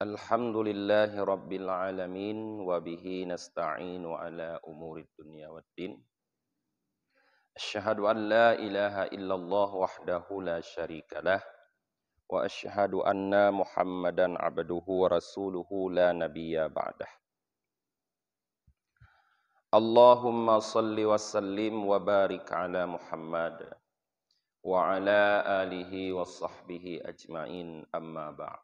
Alhamdulillahi Rabbil Alamin wa bihi nasta'inu ala umurid dunya waddin. Asyhadu an la ilaha illallah wahdahu la syarikalah wa asyhadu anna Muhammadan abduhu wa rasuluhu la nabiyya ba'dah. Allahumma salli wa sallim wa barik ala Muhammad wa ala alihi wa sahbihi ajma'in amma ba'd.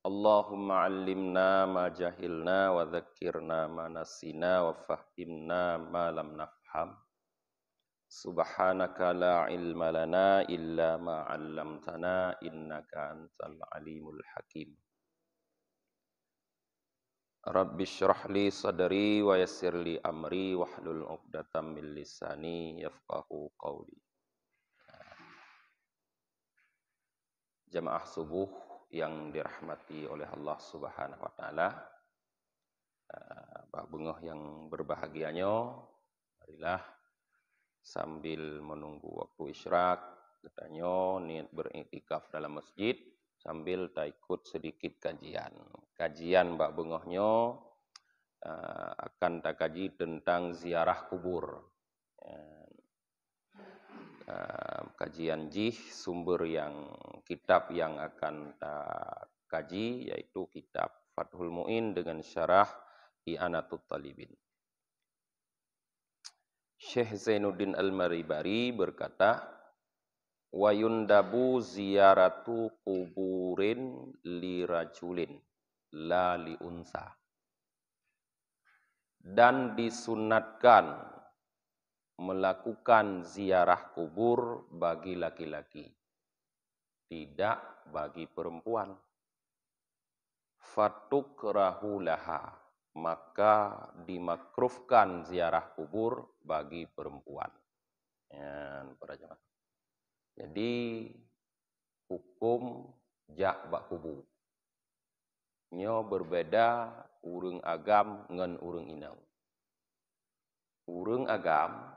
Allahumma allimna ma jahilna wa dhakkirna ma nasina wa fahimna ma lam nafham. Subhanaka la ilma lana illa ma 'allamtana innaka antal alimul hakim. Rabbi shrah li sadri wa yassir li amri wahlul 'uqdatam min lisani yafqahu qawli. Jamaah subuh yang dirahmati oleh Allah Subhanahu wa taala. Pak Bungah yang berbahagianya, marilah sambil menunggu waktu isyraq, katanya niat beriktikaf dalam masjid sambil tak ikut sedikit kajian. Kajian Pak Bungahnya akan tak kaji tentang ziarah kubur. Kajian jih sumber yang kitab yang akan tak kaji yaitu kitab Fathul Mu'in dengan syarah I'anatut Talibin. Syekh Zainuddin Al-Maribari berkata, wa yundabu ziyaratu kuburin li rajulin la li unsa. Dan disunatkan melakukan ziarah kubur bagi laki-laki, tidak bagi perempuan. Fatukrahu laha, maka dimakruhkan ziarah kubur bagi perempuan. Para jemaah. Jadi hukum jak bak kubu nyo berbeda urang agam ngan urang inang. Urang agam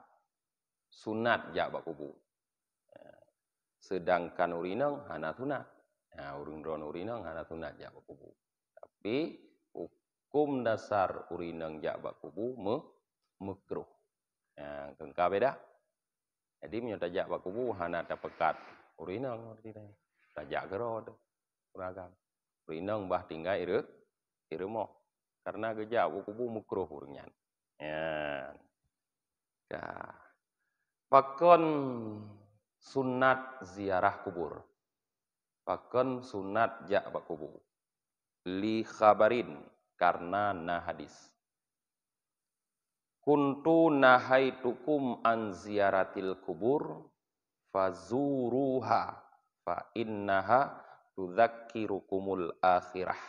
sunat jak bak kubu. Sedangkan urinang hana sunat. Urang dron urinang hana sunat jak bak kubu. Tapi hukum dasar urinang jak bak kubu makruh. Kengka beda. Jadi menyata jak bak kubu hana tapekat urinang artinya. Tajak gero tu uragam. Urinang bah tinggal iremo. Karena gejak bak kubu makruh uringan. Pakon sunat ziarah kubur. Pakon sunat jak bak kubu. Li khabarin, karena na hadis. Kuntu nahaitukum an ziyaratil kubur fazuruha fa innaha tudzakkirukumul akhirah.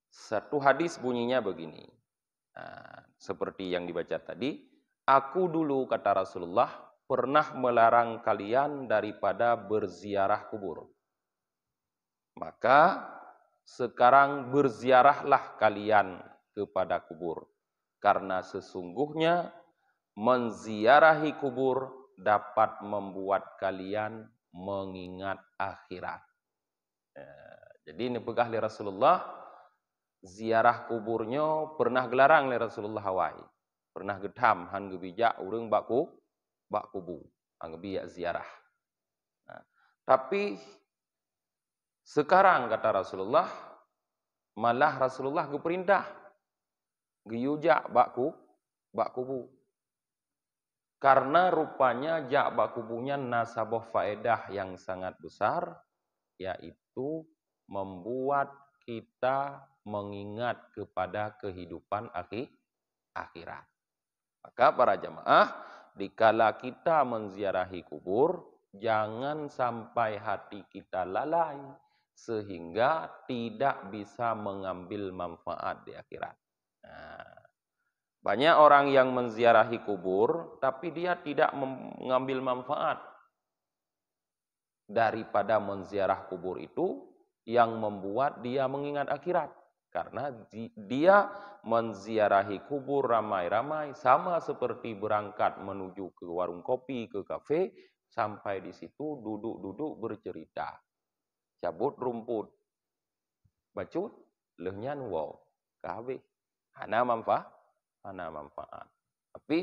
Satu hadis bunyinya begini. Seperti yang dibaca tadi, aku dulu kata Rasulullah pernah melarang kalian daripada berziarah kubur. Maka sekarang berziarahlah kalian kepada kubur. Karena sesungguhnya menziarahi kubur dapat membuat kalian mengingat akhirat. Jadi ini pegah oleh Rasulullah, ziarah kuburnya pernah gelarang oleh Rasulullah Hawai. Pernah gedham han gebijak urang bak kubu, gebijak ziarah. Tapi sekarang kata Rasulullah, malah Rasulullah geperintah geyujak bak kubu. Karena rupanya jak bak kubunya nasabah faedah yang sangat besar, yaitu membuat kita mengingat kepada kehidupan akhirat. Maka para jamaah, dikala kita menziarahi kubur, jangan sampai hati kita lalai sehingga tidak bisa mengambil manfaat di akhirat. Banyak orang yang menziarahi kubur tapi dia tidak mengambil manfaat daripada menziarah kubur itu yang membuat dia mengingat akhirat. Karena dia menziarahi kubur ramai-ramai sama seperti berangkat menuju ke warung kopi, ke kafe, sampai di situ duduk-duduk bercerita. cabut rumput, bacut, lehnyan wow, kahwih. Hana manfaat. Tapi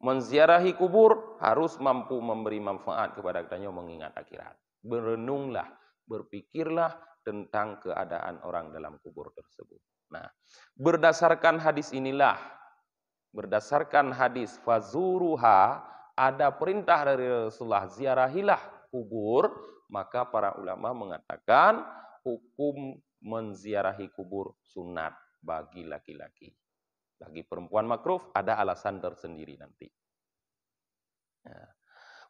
menziarahi kubur harus mampu memberi manfaat kepada kitanya mengingat akhirat. Berenunglah, berpikirlah tentang keadaan orang dalam kubur tersebut. Nah, berdasarkan hadis inilah, berdasarkan hadis fazuruha, ada perintah dari Rasulullah, ziarahilah kubur, maka para ulama mengatakan hukum menziarahi kubur sunat bagi laki-laki. Bagi perempuan makruh ada alasan tersendiri nanti.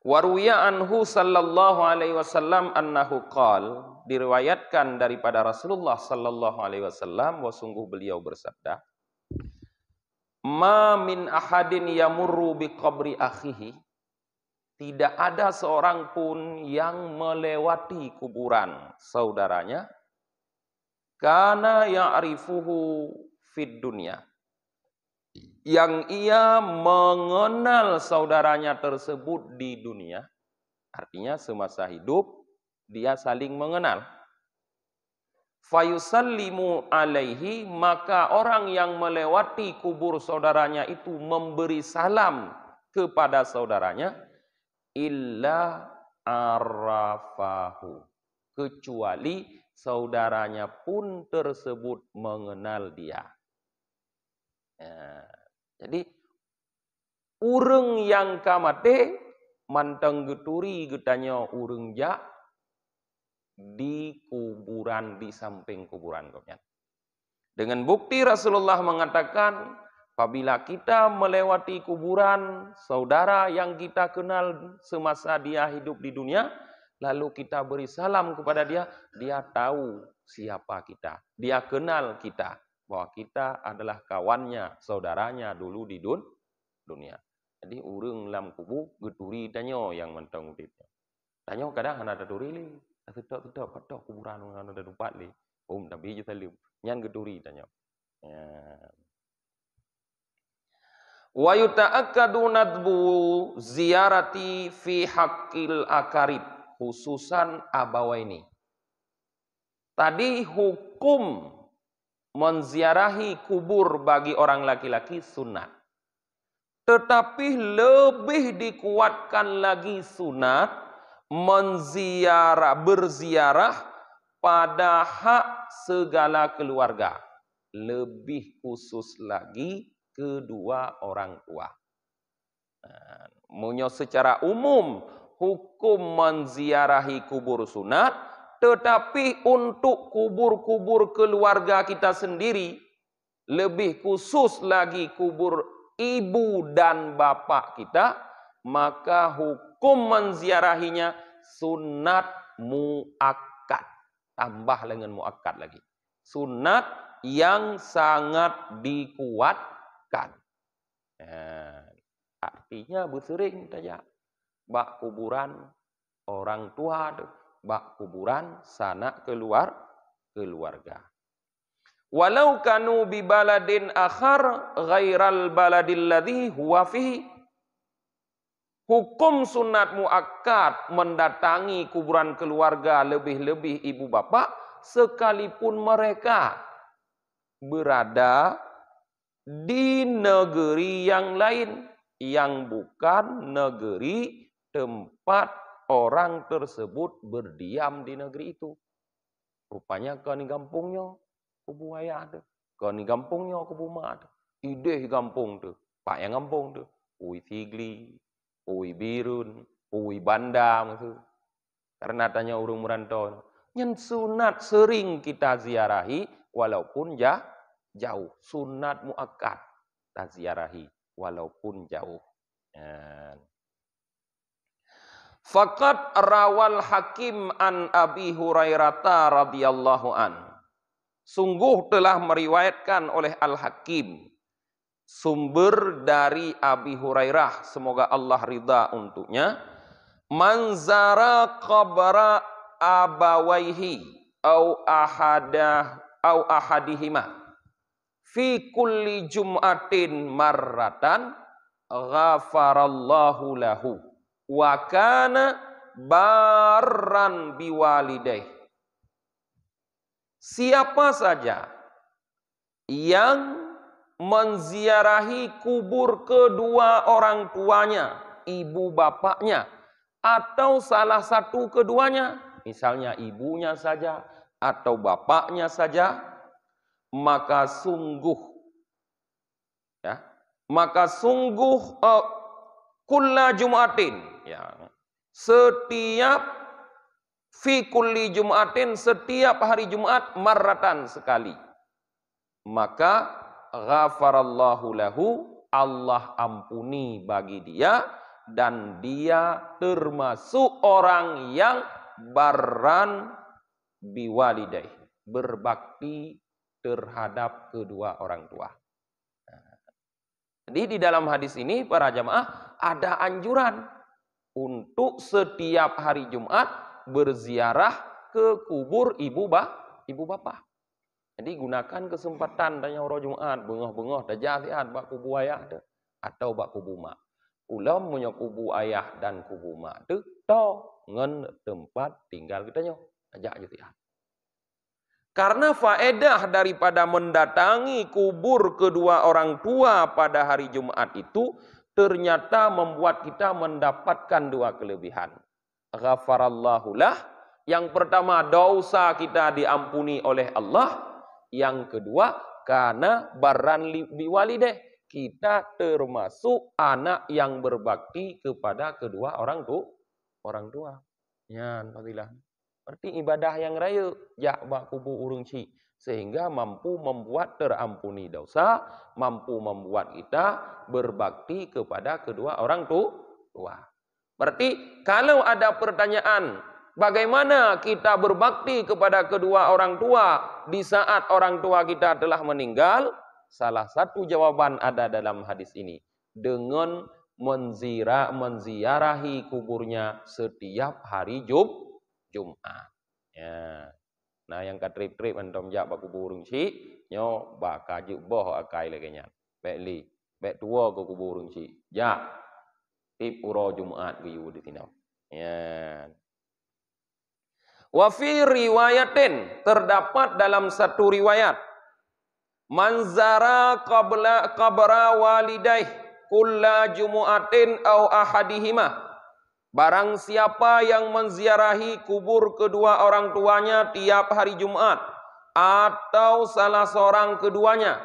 Waruya anhu sallallahu alaihi wasallam annahu qal, diriwayatkan daripada Rasulullah sallallahu alaihi wasallam bahwa sungguh beliau bersabda, ma min ahadin yamurru bi qabri akhihi, tidak ada seorang pun yang melewati kuburan saudaranya, kana ya'rifuhu fid dunya, yang ia mengenal saudaranya tersebut di dunia, artinya semasa hidup dia saling mengenal. Fayusallimu alaihi, maka orang yang melewati kubur saudaranya itu memberi salam kepada saudaranya, illa arafahu, kecuali saudaranya pun tersebut mengenal dia. Jadi urang yang kamate manteng geturi getanya urang ja di kuburan, di samping kuburan. Dengan bukti Rasulullah mengatakan, apabila kita melewati kuburan saudara yang kita kenal semasa dia hidup di dunia, lalu kita beri salam kepada dia, dia tahu siapa kita, dia kenal kita, bahwa kita adalah kawannya, saudaranya dulu di dunia. Jadi urang lam kubu geturi tanyo yang mentang utipnya. Tanyo kadang ada duri li, tidak pada kuburan ada tempat li. Nabi je salim, nyan geturi tanyo. Wa yuta'akkadu nadbu ziyarati fi haqqil akarib, khususan abawaini. Tadi hukum menziarahi kubur bagi orang laki-laki sunat. Tetapi lebih dikuatkan lagi sunat berziarah pada hak segala keluarga. Lebih khusus lagi kedua orang tua. Munyo secara umum hukum menziarahi kubur sunat, tetapi untuk kubur-kubur keluarga kita sendiri, lebih khusus lagi kubur ibu dan bapak kita, maka hukum menziarahinya sunat muakkad. Tambah dengan muakkad lagi. Sunat yang sangat dikuatkan. Artinya bersering saja. Bak kuburan orang tua tu, bak kuburan sanak keluarga. Walau kanu bi baladin akhar ghairal baladil ladzi huwa fihi. Hukum sunat muakkad mendatangi kuburan keluarga, lebih-lebih ibu bapak, sekalipun mereka berada di negeri yang lain, yang bukan negeri tempat orang tersebut berdiam di negeri itu. Rupanya kau ni kampungnya kubu ayah tu, kau ni kampungnya kubu mak tu, ideh kampung tu, pak yang kampung tu, Ui Figli, Ui Birun, Ui Banda maksud. Karena tanya urung merantau, yang sunat sering kita ziarahi walaupun jauh, sunat muakkad kita ziarahi walaupun jauh. Faqad rawal Hakim an Abi Hurairah radhiyallahu an. Sungguh telah meriwayatkan oleh Al-Hakim, sumber dari Abi Hurairah, semoga Allah ridha untuknya, manzara qabra abawaihi au ahadihima fi kulli jum'atin marratan ghafarallahu lahu wa kana barran biwalidayh. siapa saja yang menziarahi kubur kedua orang tuanya, ibu bapaknya, atau salah satu keduanya, misalnya ibunya saja atau bapaknya saja, maka sungguh ya, kulla Jumatin, ya, setiap fi kulli Jumatin, setiap hari Jumat, marratan, sekali, maka ghafarallahu lahu, Allah ampuni bagi dia, dan dia termasuk orang yang barran biwalidayh, berbakti terhadap kedua orang tua. Jadi di dalam hadis ini para jamaah ada anjuran untuk setiap hari Jumat berziarah ke kubur ibu bapak. Jadi gunakan kesempatan tanya orang Jumat, bengah-bengah dah jalian bak kubu ayah tu atau bak kubu mak. Ulam punya kubu ayah dan kubu mak tu to ngen tempat tinggal kita nyo. Ajak je tiap. Karena faedah daripada mendatangi kubur kedua orang tua pada hari Jumat itu ternyata membuat kita mendapatkan dua kelebihan. Ghafarallahu lah, yang pertama dosa kita diampuni oleh Allah. Yang kedua, karena barran biwalideh, kita termasuk anak yang berbakti kepada kedua orang tua. Ya, alhamdulillah. Berarti ibadah yang raya jak bak kubu urung cik, sehingga mampu membuat terampuni dosa, mampu membuat kita berbakti kepada kedua orang tua. Berarti kalau ada pertanyaan, bagaimana kita berbakti kepada kedua orang tua di saat orang tua kita telah meninggal? Salah satu jawaban ada dalam hadis ini. Dengan menziarahi kuburnya setiap hari Jumat. Ya. Nah yang katrip-trip antum jak bak kubur urung cik, nyo bak kajuk boh akai lagi nya. Bek tua ke kubur urung cik. Jak tip uro Jumat ke yu di tinau. Ya. Wa fi riwayatin, terdapat dalam satu riwayat, manzara qabra walidaih kulla jumu'atin au ahadihima, barang siapa yang menziarahi kubur kedua orang tuanya tiap hari Jumat atau salah seorang keduanya,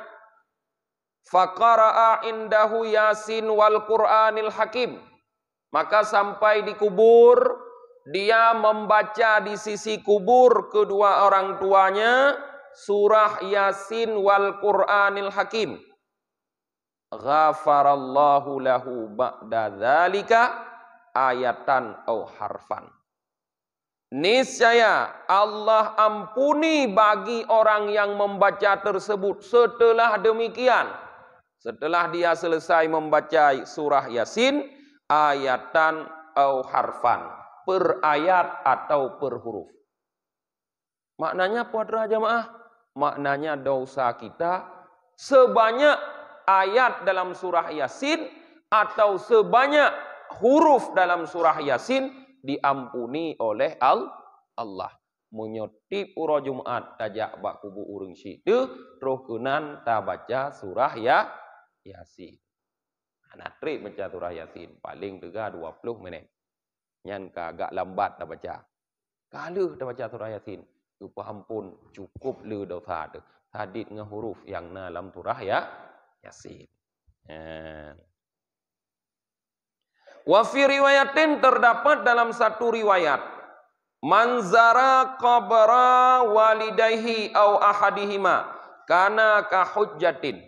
faqara'a indahu Yasin wal Qur'anil Hakim, maka sampai di kubur dia membaca di sisi kubur kedua orang tuanya surah Yasin wal Qur'anil Hakim, ghafarallahu lahu ba'da dzalika ayatan au harfan. Niscaya Allah ampuni bagi orang yang membaca tersebut setelah demikian. Setelah dia selesai membaca surah Yasin, ayatan au harfan, per ayat atau per huruf. Maknanya putra jamaah, maknanya dosa kita sebanyak ayat dalam surah Yasin atau sebanyak huruf dalam surah Yasin diampuni oleh Allah. Menyotip uro Jumat tajak bak kubu urung situ rokunan ta baca surah Yasin. Anak trip baca surah Yasin paling 20 menit. Nyan agak lambat dah baca. Kalau dah baca surah Yasin, tu ampun cukup le dosa tu. Hadit dengan huruf yang dalam surah Yasin. Wa fi riwayatin, terdapat dalam satu riwayat, manzara qabra walidayhi au ahadihima kana ka hujjatin.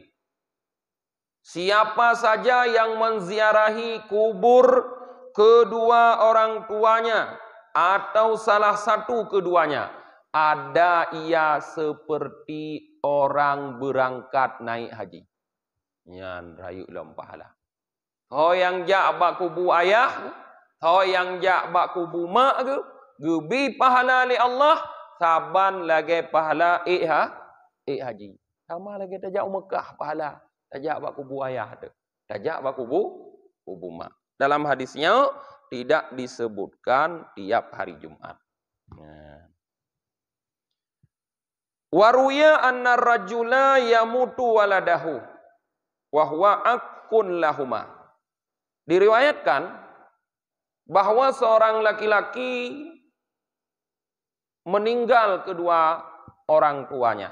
Siapa saja yang menziarahi kubur kedua orang tuanya atau salah satu keduanya, ada ia seperti orang berangkat naik haji. Nyan rayu dalam pahala. Ho yang jak bak kubu ayah, ho yang jak bak kubu mak ke, gebi pahala li Allah, saban lagi pahala haji. Sama lagi tajak Mekah pahala, tajak bak kubu ayah tu, tajak bak kubu mak. Dalam hadisnya tidak disebutkan tiap hari Jumat. Waruya anna rajula yamutu waladahu wa huwa akun lahuma. Diriwayatkan bahwa seorang laki-laki meninggal kedua orang tuanya.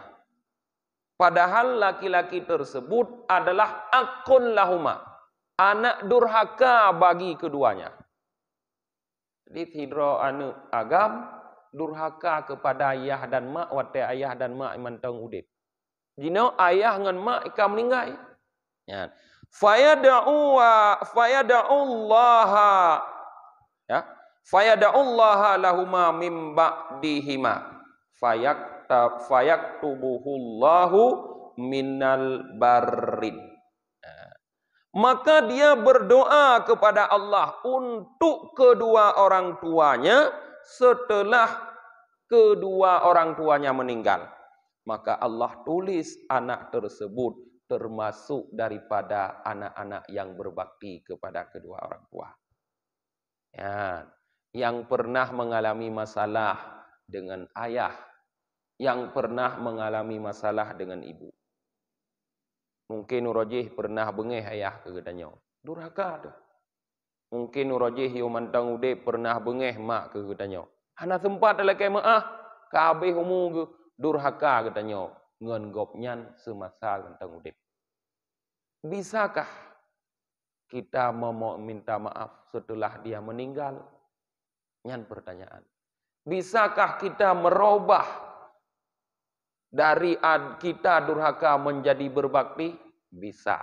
Padahal laki-laki tersebut adalah akun lahuma, anak durhaka bagi keduanya. Jadi tidro anu agam durhaka kepada ayah dan mak, wate ayah dan mak mantang udip. Jino ayah ngan mak ika meninggal. Ya. Fayada'ullaha ya. Fayada'ullaha lahuma mim ba'dihima. Fayaktubuhullahu minal barrin. Maka dia berdoa kepada Allah untuk kedua orang tuanya setelah kedua orang tuanya meninggal. Maka Allah tulis anak tersebut termasuk daripada anak-anak yang berbakti kepada kedua orang tua. Ya, yang pernah mengalami masalah dengan ayah, yang pernah mengalami masalah dengan ibu. Mungkin Nurojih pernah bengeh ayah ke gedanya. Durhaka tu. Mungkin Nurojih yo mantang ude pernah bengeh mak ke gedanya. Hana sempat lelaki maah kabeh umu durhaka gedanya ngan gopnyan semasa mantang ude. Bisakah kita minta maaf setelah dia meninggal? Nyan pertanyaan. Bisakah kita merubah dari kita durhaka menjadi berbakti? Bisa.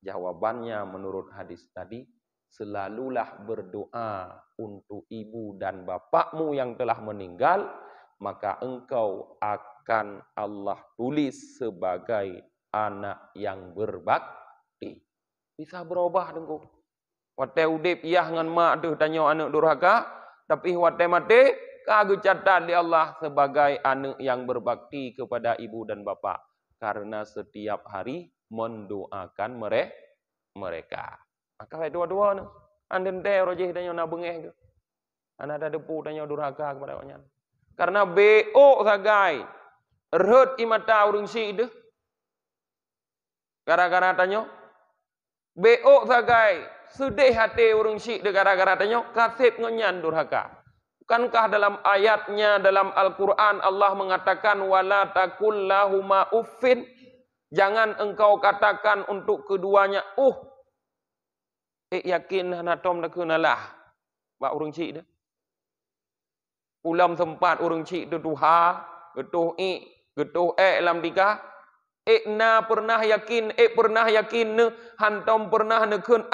Jawabannya menurut hadis tadi, selalulah berdoa untuk ibu dan bapakmu yang telah meninggal, maka engkau akan Allah tulis sebagai anak yang berbakti. Bisa berubah dengku. Wate udip iyah ngan mak deh tanya anak durhaka, tapi wate mati kagak catat di Allah sebagai anak yang berbakti kepada ibu dan bapa. Karena setiap hari mendoakan mereka. Maka dua-dua ni. Anden teh rojih tanya nak bengeh ke. Anak ada depu tanya durhaka kepada orang. Karena beo sagai. Erhut imata urung si ide. Gara-gara tanya. Beo sagai. Sedih hati urung si ide gara-gara tanya. Kasip ngenyan durhaka. Bukankah dalam ayatnya dalam Al-Quran Allah mengatakan wala takul lahuma uffin, jangan engkau katakan untuk keduanya yakin hanatom nak kenalah bak urang cik dah. Ulam sempat urang cik tu tuha getuh lam dika na pernah yakin ne hantom pernah ne kun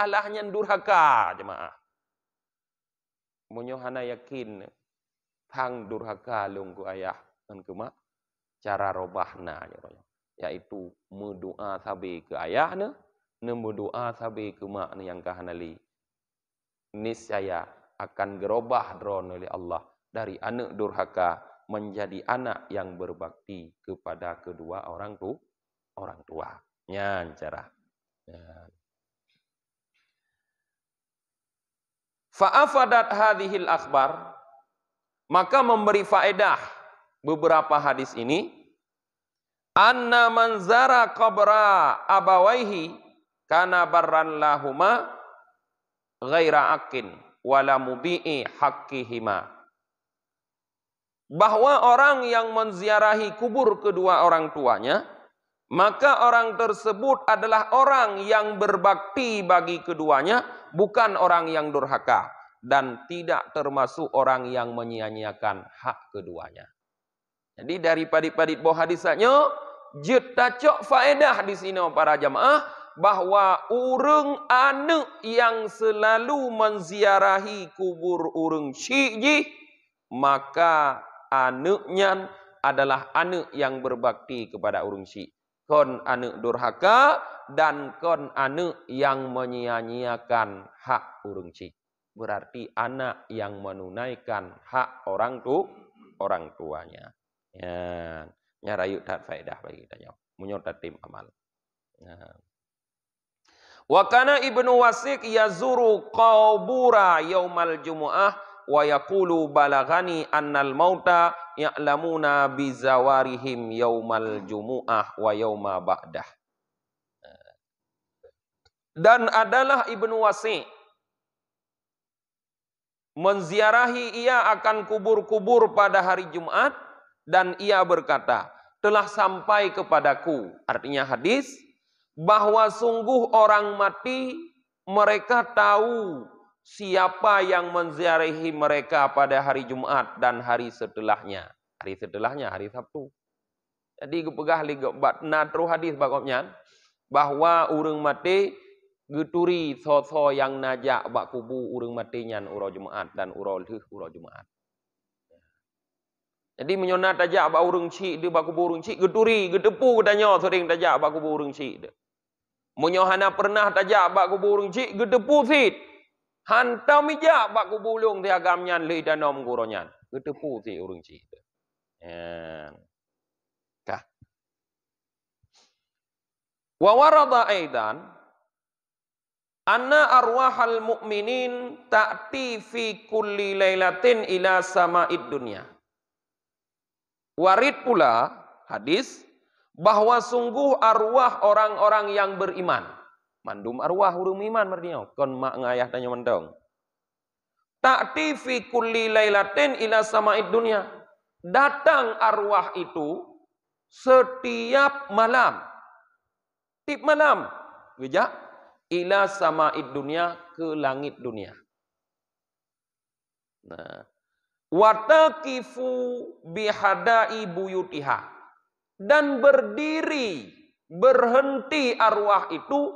alahnya durhaka jemaah. Munyo hana yakin tang durhaka lunggu ayah dan kemak cara robahna yaitu mendoa sabi ke ayah ne berdoa sabi ke mak ne yang kahanali niscaya akan gerobah dron oleh Allah dari anak durhaka menjadi anak yang berbakti kepada kedua orang tua. Nyan cara. Fa'afadat hadhil akhbar, maka memberi faedah beberapa hadis ini, anna manzara qabra abawaihi kana barran lahuma ghaira akin wala mubi'i haqqihima. Bahwa orang yang menziarahi kubur kedua orang tuanya, maka orang tersebut adalah orang yang berbakti bagi keduanya, bukan orang yang durhaka, dan tidak termasuk orang yang menyia-nyiakan hak keduanya. Jadi daripada bawah hadisnya, jetacok faedah di sini para jamaah, bahwa urang anak yang selalu menziarahi kubur urang syikji, maka anaknya adalah anak yang berbakti kepada urang syik. Kon anak durhaka dan kon anak yang menyia-nyiakan hak urang syik. Berarti anak yang menunaikan hak orang tuanya. Ya, nyarayu tat faedah bagi kita. Menyota tim amal. Ya. Wa kana Ibnu Wasik yazuru qaubura yaumal jumu'ah wa yaqulu balagani annal mauta ya'lamuna bizawarihim yaumal jumu'ah wa yauma ba'dah. Dan adalah Ibnu Wasi' menziarahi ia akan kubur-kubur pada hari Jumat dan ia berkata, telah sampai kepadaku, artinya hadis, bahwa sungguh orang mati mereka tahu siapa yang menziarahi mereka pada hari Jumat dan hari setelahnya. Hari setelahnya, hari Sabtu. Jadi kepegah liga natru hadis bakopnya bahwa urang mati geturi so yang najak bak kubu urang mati nyan uro Jumat dan uro Jumat. Jadi menyonat tajak bak urang cik dia bak kubu urang cik geturi getepu katanya sering tajak bak kubu urang cik dia. Menyohana pernah tajak bak kubu urang cik getepu sit. Hantam ijak bak kubu ulung tiagam nyan li danom guronyan. Getepu si urang cik dia. Kah. Wa warada aidan anna arwahal mu'minin ta'ti fi kulli lailatin ila sama'id dunya. Warid pula hadis bahwa sungguh arwah orang-orang yang beriman. Mandum arwah urang iman mardinya kon mak ngayah tanya mendong. Ta'ti fi kulli lailatin ila sama'id dunya. Datang arwah itu setiap malam. Tiap malam. Gejak ila sama'id dunya, ke langit dunia. Nah, wataqifu bihadai buyutiha, dan berdiri berhenti arwah itu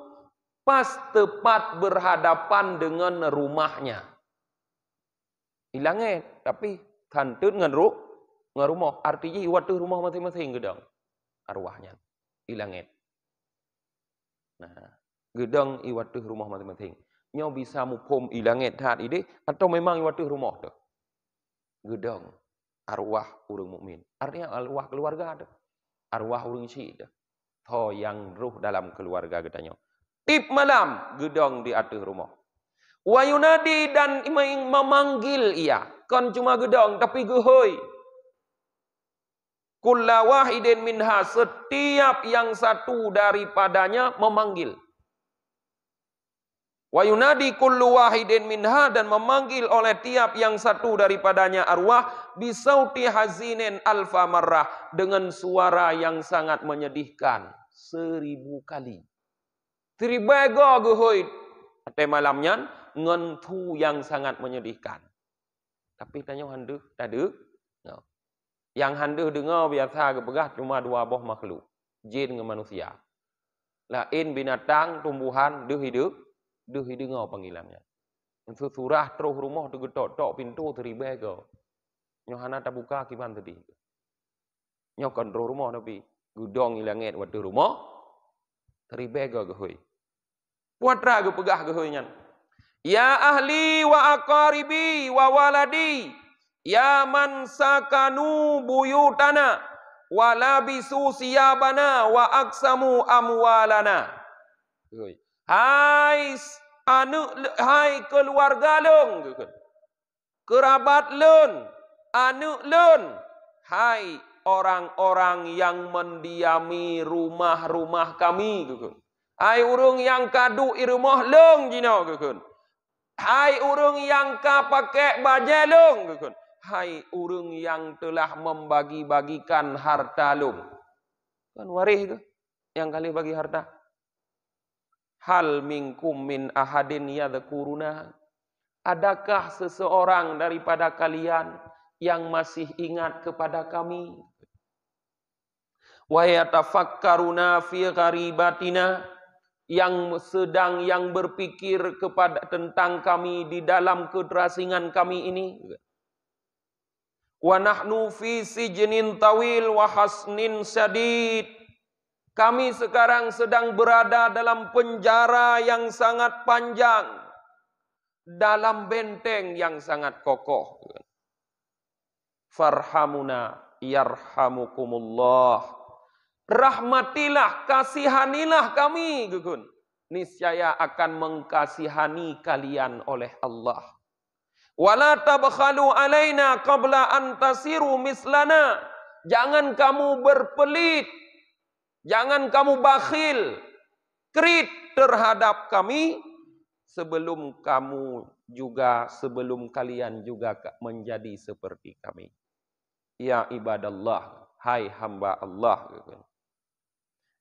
pas tepat berhadapan dengan rumahnya. Hilangnya tapi kantun dengan rumah, artinya waktu rumah masing-masing gedang arwahnya hilangnya. Nah, gedang iwatu rumah masing-masing. Nyo bisa mupom ilangit hat ide atau memang iwatu rumah tu. Gedang arwah urang mukmin. Artinya arwah keluarga ada. Arwah urang syik ada. Tho yang ruh dalam keluarga gedanya. Tip malam gedang di atas rumah. Wa yunadi dan memanggil ia. Kan cuma gedang tapi gehoi. Kulla wahidin minha, setiap yang satu daripadanya memanggil. Wa yunadi kullu wahidin minha, dan memanggil oleh tiap yang satu daripadanya arwah bisauti hazinin alfa marrah, dengan suara yang sangat menyedihkan 1000 kali. 1000 gehoi ate malamnya ngentu yang sangat menyedihkan. Tapi tanya handuh tadu no. Yang handuh dengar biasa kepegah cuma 2 buah makhluk, jin dengan manusia. Lain binatang tumbuhan deuh hidup dengar panggilannya. Untuk surah terus rumah tu getok pintu teribai ke. Nyohana tak buka kiban tadi. Nyo kontrol rumah tapi gudong ilangit waktu rumah teribai ke gehoi. Puatra ge pegah gehoinyan. Ya ahli wa aqaribi wa waladi, ya man sakanu buyutana wa labisu siyabana wa aksamu amwalana. Hai keluarga leung, kerabat leun, anu leun, hai orang-orang yang mendiami rumah-rumah kami, hai urang yang kadu i rumah leung jino, hai urang yang ka pakai baju leung, hai urang yang telah membagi-bagikan harta leung. Kan waris tu yang kali bagi harta. Hal minkum min ahadin yadhkuruna, adakah seseorang daripada kalian yang masih ingat kepada kami? Wa yatafakkaruna fi gharibatina, yang berpikir kepada tentang kami di dalam keterasingan kami ini. Wa nahnu fi sijnin tawil wa hasnin syadid, kami sekarang sedang berada dalam penjara yang sangat panjang, dalam benteng yang sangat kokoh. Farhamuna yarhamukumullah, rahmatilah, kasihanilah kami, niscaya akan mengkasihani kalian oleh Allah. Wala tabkhalu alaina qabla an tasiru mislana. Jangan kamu berpelit, jangan kamu bakhil, krit terhadap kami sebelum kalian juga menjadi seperti kami. Ya ibadallah, hai hamba Allah.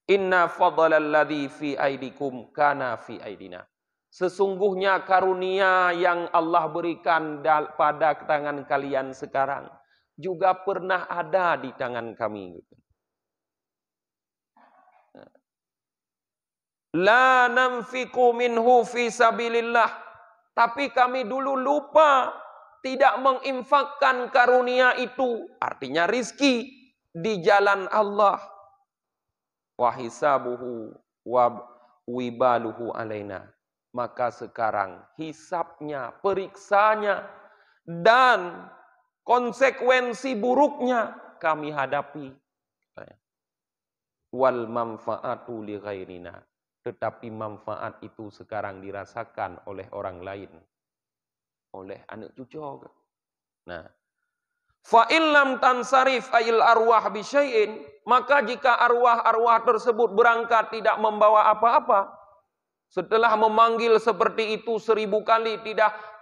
Inna fadlal ladzi fi aidikum kana fi aidina. Sesungguhnya karunia yang Allah berikan pada tangan kalian sekarang juga pernah ada di tangan kami. La nanfiqu minhu fi sabilillah. Tapi kami dulu lupa tidak menginfakkan karunia itu, artinya rizki di jalan Allah. Wa hisabuhu wa wibaluhu alaina. Maka sekarang hisabnya, periksanya, dan konsekuensi buruknya kami hadapi. Wal manfaatu li ghairina. Tetapi manfaat itu sekarang dirasakan oleh orang lain. Oleh anak cucu. Nah, fa illam tansarif ayil arwah bi syai'in, maka jika arwah-arwah tersebut berangkat tidak membawa apa-apa, setelah memanggil seperti itu 1000 kali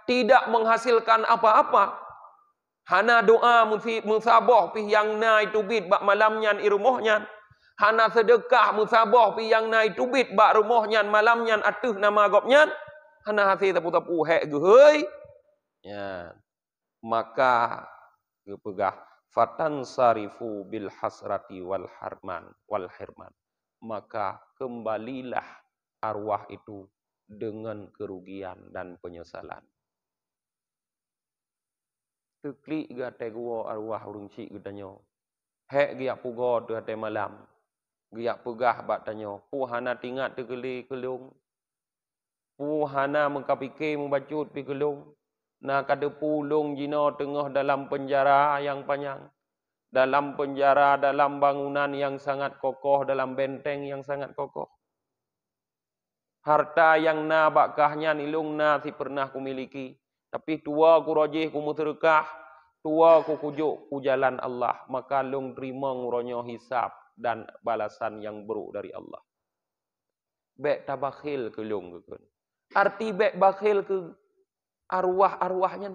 tidak menghasilkan apa-apa, hana doa musabah pi yang na itu bid bak malamnya irumohnya, hana sedekah musabah pi yang na itu bid bak rumohnya malamnya atuh nama gopnya, hana hasil tapu-tapu hek geheuy. Ya, maka gepegah fatan sarifu bil hasrati wal hirman. Maka kembalilah arwah itu dengan kerugian dan penyesalan. Teklik gate gua arwah urung cik getanyo. Hek giak pugo tu hate malam. Giak pegah bak tanyo. Puhana tingat tu geli kelung. Puhana mengkapike membacut pi kelung. Na kada pulung jino tengah dalam penjara yang panjang. Dalam penjara, dalam bangunan yang sangat kokoh, dalam benteng yang sangat kokoh. Harta yang na bakahnya nilung na si pernah kumiliki. Tapi tua ku rojih ku muterkah. Tua ku kujuk ku jalan Allah. Maka lung terima nguronyo hisab dan balasan yang buruk dari Allah. Bek tabakhil ke lung. Arti bek bakhil ke arwah-arwahnya.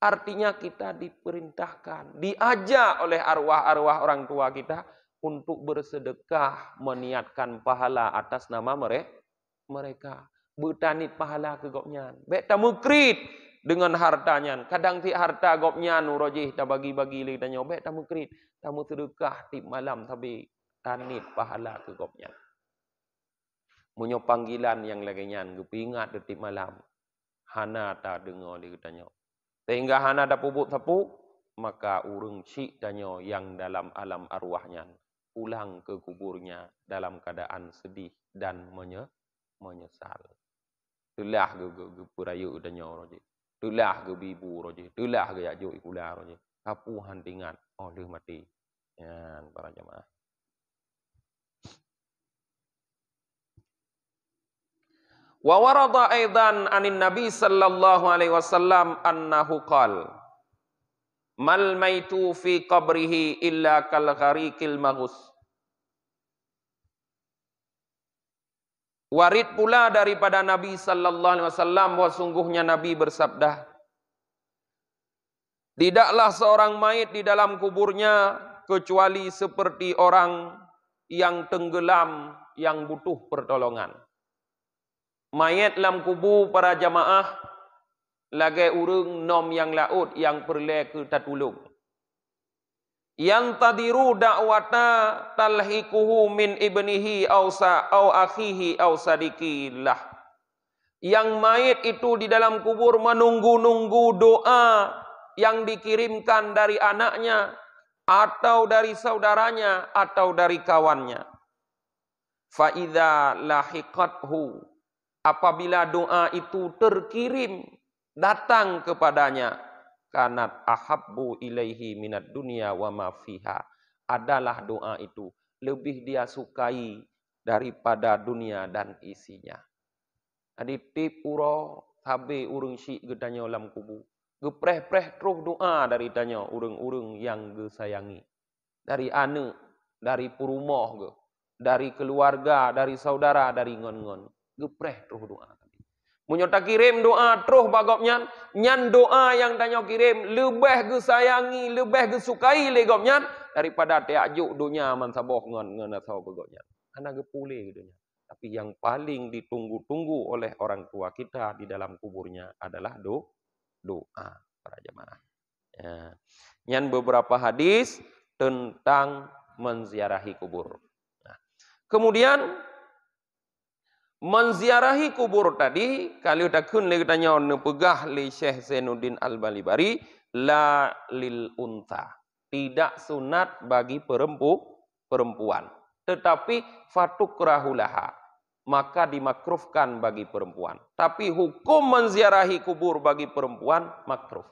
Artinya kita diperintahkan. Diajak oleh arwah-arwah orang tua kita. Untuk bersedekah meniatkan pahala atas nama mereka. Bertanit pahala ke gopnya. Bek tamu krit dengan hartanya. Kadang ti harta gopnya nurojih ta bagi-bagi li tanyo. Bek tamu krit. Tamu sedekah tip malam tapi tanit pahala ke gopnya. Munyo panggilan yang laginya gepingat tip malam. Hana ta dengar di tanyo. Sehingga hana da pupuk sapu, maka urung cik tanyo yang dalam alam arwahnya pulang ke kuburnya dalam keadaan sedih dan menyesal. Itulah ge purayu danyo roje. Itulah ge bibu roje. Itulah ge ajo ikula roje. Kapu hantingan oleh mati. Ya, para jemaah. Wa warada aidan anin Nabi sallallahu alaihi wasallam annahu qala mal maitu fi qabrihi illa kal ghariqil maghus. Warid pula daripada Nabi sallallahu alaihi wasallam bahwa sungguhnya Nabi bersabda, tidaklah seorang mayit di dalam kuburnya kecuali seperti orang yang tenggelam yang butuh pertolongan. Mayit dalam kubur para jamaah lagi urung nom yang laut yang perle ke tatulung. Yang tadiru da'wata talhikuhu min ibnihi au akhihi au sadiqillah. Yang mayit itu di dalam kubur menunggu-nunggu doa yang dikirimkan dari anaknya atau dari saudaranya atau dari kawannya. Fa idza lahiqathu, apabila doa itu terkirim datang kepadanya, kanat ahabbu ilaihi minad dunya wa ma fiha, adalah doa itu lebih dia sukai daripada dunia dan isinya. Adi tip uro sabe urung syik gedanyo lam kubu Gepreh-preh terus doa dari tanya urang-urang yang ge sayangi. Dari anak, dari perumah ge, dari keluarga, dari saudara, dari ngon-ngon. Gepreh terus doa tadi. Munyo tak kirim doa terus bagop nyan doa yang tanya kirim lebih ge sayangi, lebih ge sukai legop nyan daripada teajuk dunia man saboh ngon asau bagop nyan. Ana ge pule dunia. Tapi yang paling ditunggu-tunggu oleh orang tua kita di dalam kuburnya adalah doa para jemaah. Ya. Yang beberapa hadis tentang menziarahi kubur. Nah, kemudian menziarahi kubur tadi, kalau takun le tanya pegah li Syekh Zainuddin Al-Balibari la lil unta. Tidak sunat bagi perempuan, tetapi fatukrahulaha. Maka dimakruhkan bagi perempuan. Tapi hukum menziarahi kubur bagi perempuan makruh.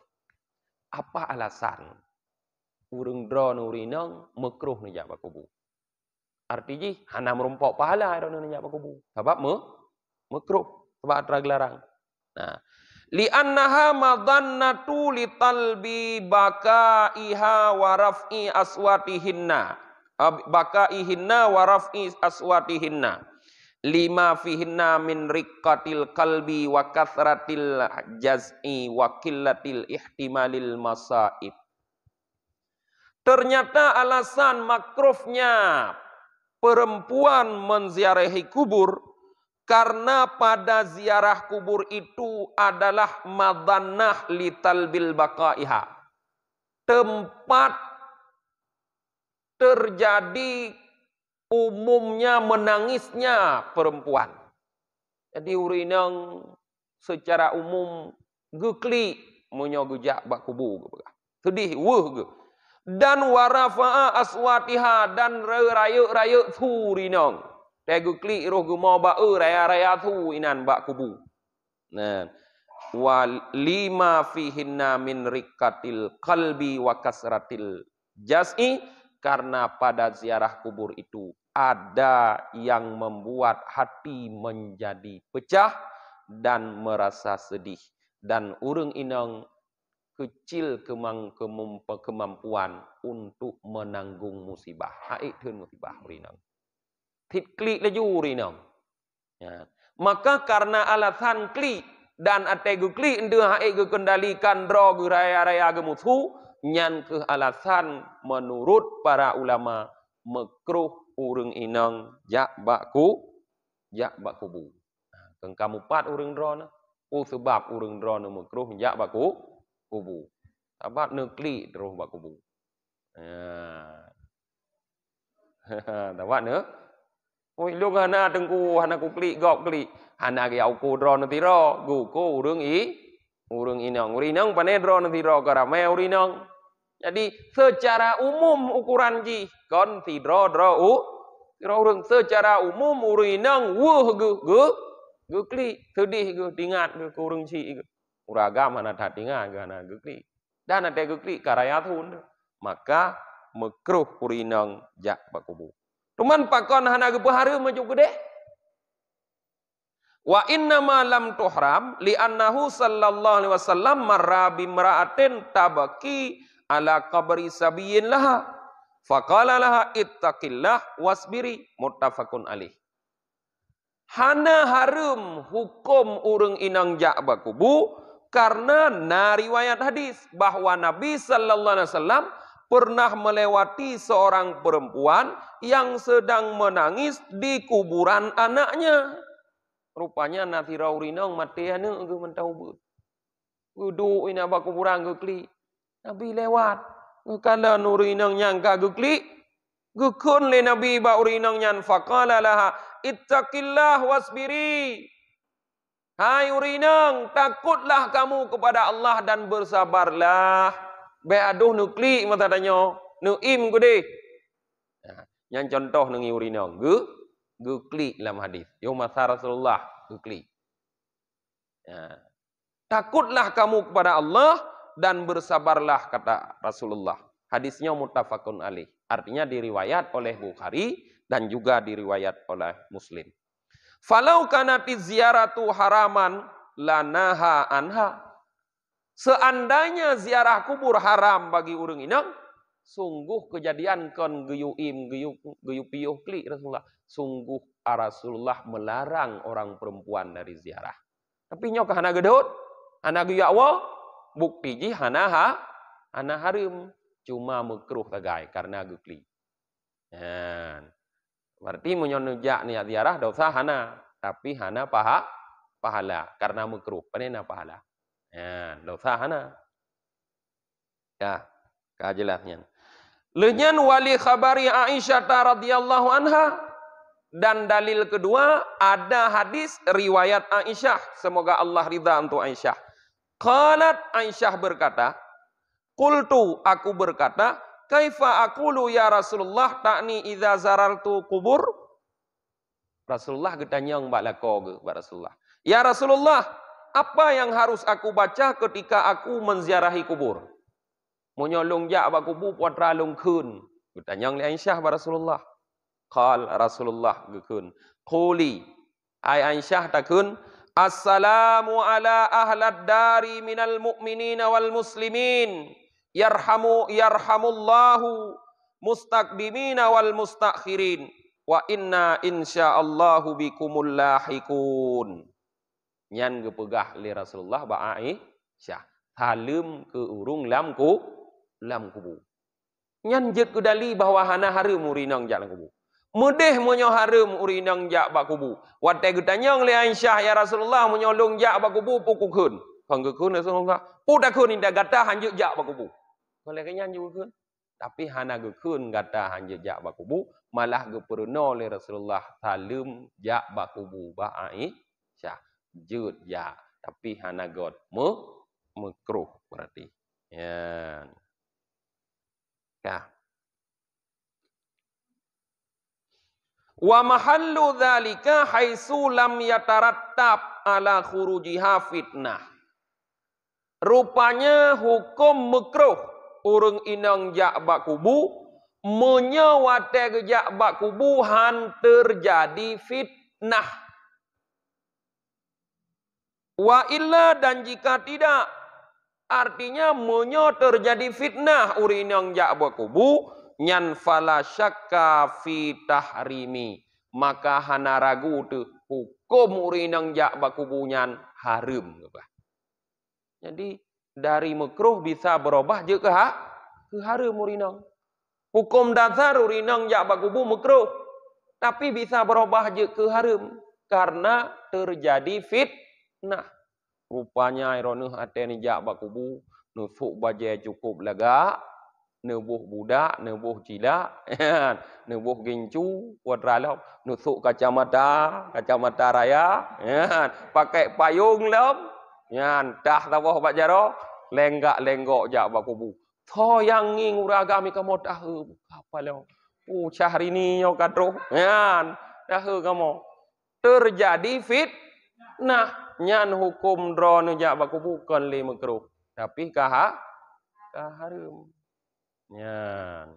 Apa alasan? Urang dron urinang makruh ni jak kubur. Artinya hana merumpok pahala dron ni jak kubur. Sebab makruh, sebab terlarang. Nah, li'annaha madannatu litalbi bakaiha wa raf'i aswatihinna. Bakaihinna wa raf'i aswatihinna. Lima fihinna min riqqatil qalbi wa kathratil jaz'i wa qillatil ihtimalil masaib. Ternyata alasan makruhnya perempuan menziarahi kubur karena pada ziarah kubur itu adalah madannah litalbil baqaiha. Tempat terjadi umumnya menangisnya perempuan. Jadi urinang secara umum gekli menyogujak bak kubu. Sedih weh ge. Dan warafa'a aswatiha dan raya-raya thu urinang. Te gekli roh ge mau ba raya-raya thu inan bak kubu. Nah, wa lima fihinna min riqqatil qalbi wa kasratil jaz'i, karena pada ziarah kubur itu ada yang membuat hati menjadi pecah dan merasa sedih. Dan urang inang kecil kemampuan untuk menanggung musibah. Haik tun musibah urinang. Tit klik laju urinang. Ya. Maka karena alasan klik dan ategu klik ende haik kendalikan dro raya-raya gemusu, nyan ke alasan menurut para ulama makruh urang inang jak bakku bu. Keng kamu pat urang drona. Sebab urang drona makruh jak bakku bu. Sebab nekli terus bakku bu. Tahu ne? Oi lu hana tengku hana ku klik gok klik. Hana ge au ku drona tiro, gu ku urang inang. Urinang pane drona tiro karame urinang. Jadi secara umum ukuran ji kon tidro urang secara umum urinang ge kli sedih ge tingat ge urang ci ge uragam hana ta tingat ge hana ge kli dan ate ge kli karaya thun maka makruh urinang jak bakubu. Cuman pakon hana ge pahara maju gede. Wa inna ma lam tuhram li annahu sallallahu alaihi wasallam marra bimra'atin tabaki ala qabri sabiyin laha faqala laha ittaqillah wasbiri muttafaqun alaih. Hana harum hukum urang inang jak bakubu karena na riwayat hadis bahwa Nabi sallallahu alaihi wasallam pernah melewati seorang perempuan yang sedang menangis di kuburan anaknya. Rupanya natira urinang mati anu ge mentau. Duduk ina ba kuburan ge kli. Nabi lewat. Kala nurinang nyangka gekli. Gekun le Nabi ba urinang nyan faqala laha ittaqillah wasbiri. Hai urinang, takutlah kamu kepada Allah dan bersabarlah. Be aduh nukli mata tanya. Nuim gede. Yang contoh nengi urinang. Gekli dalam hadis. Yomasa Rasulullah gekli. Takutlah kamu kepada Allah dan bersabarlah kata Rasulullah. Hadisnya muttafaqun alaih. Artinya diriwayat oleh Bukhari dan juga diriwayat oleh Muslim. Falau kanati ziyaratu haraman lanaha anha. Seandainya ziarah kubur haram bagi urang inang, sungguh kejadian kon geyuim geyu piuh kli Rasulullah. Sungguh Rasulullah melarang orang perempuan dari ziarah. Tapi nyok hana gedut, hana geyu Allah, bukti ji hana harim, cuma makruh tagai karena gekli. Berarti menyonujak niat ziarah dosa hana, tapi hana pahala karena makruh, panena pahala. Dosa hana. Ya, kajelasnya. Lenyan wali khabari Aisyah radhiyallahu anha, dan dalil kedua ada hadis riwayat Aisyah, semoga Allah ridha untuk Aisyah. Qalat, Aisyah berkata, qultu, aku berkata, kaifa aqulu ya Rasulullah ta'ni idza zarartu kubur? Rasulullah getanyang balako ge Rasulullah. Ya Rasulullah, apa yang harus aku baca ketika aku menziarahi kubur? Menyolong jak bak kubur putra long kun. Getanyang li Aisyah Rasulullah. Qal Rasulullah gekun. Quli, ai Aisyah takun, assalamu ala ahlad dari minal mu'minina wal muslimin. Yarhamullahu mustaqdimina wal mustakhirin. Wa inna insyaallahu bikumul lahikun. Nyan gepegah li Rasulullah ba Aisyah. Halim ke urung lam kubu. Nyan jet kedali bahwa hana harum urinang jak kubu. Mudeh monyo harum urinang jak bak kubu. Watai getanyang li Aisyah ya Rasulullah menyolong jak bak kubu pukukun. Panggekun Rasulullah. Pudakun indah gata hanjuk jak bak kubu. Boleh kenyan juga kun. Tapi hana gekun gata hanjuk jak bak kubu, malah geperno li Rasulullah salim jak bak kubu ba Aisyah. Jut jak, tapi hana god makruh berarti. Ya. Wa mahallu dzalika haitsu lam yatarattab ala khurujiha fitnah. Rupanya hukum makruh urang inang jak bak kubu menyawate jak bak kubu han terjadi fitnah. Wa illa, dan jika tidak, artinya menyo terjadi fitnah urinang jak bak kubu, nyan fala syakka fi tahrimi, maka hana ragu tu hukum urinang jak bak kubu nyan harum. Jadi dari makruh bisa berubah je ke harum urinang. Hukum dasar urinang jak bak kubu makruh, tapi bisa berubah je ke harum karena terjadi fitnah. Rupanya ironuh ateni jak bak kubu nusuk baje cukup lega, nebuh budak, nebuh cila, nebuh gincu, kuadralop, nusuk kacamata raya, pakai payung lom, dah tawah bak jaro, lenggak jak bak kubu. Tho yang nging uragami kamu tahu apa lo? Hari ni yo kadro, tahu kamu. Terjadi fitnah. Nyan hukum drone jak bak kubu kon li makruh, tapi harum. Nyan.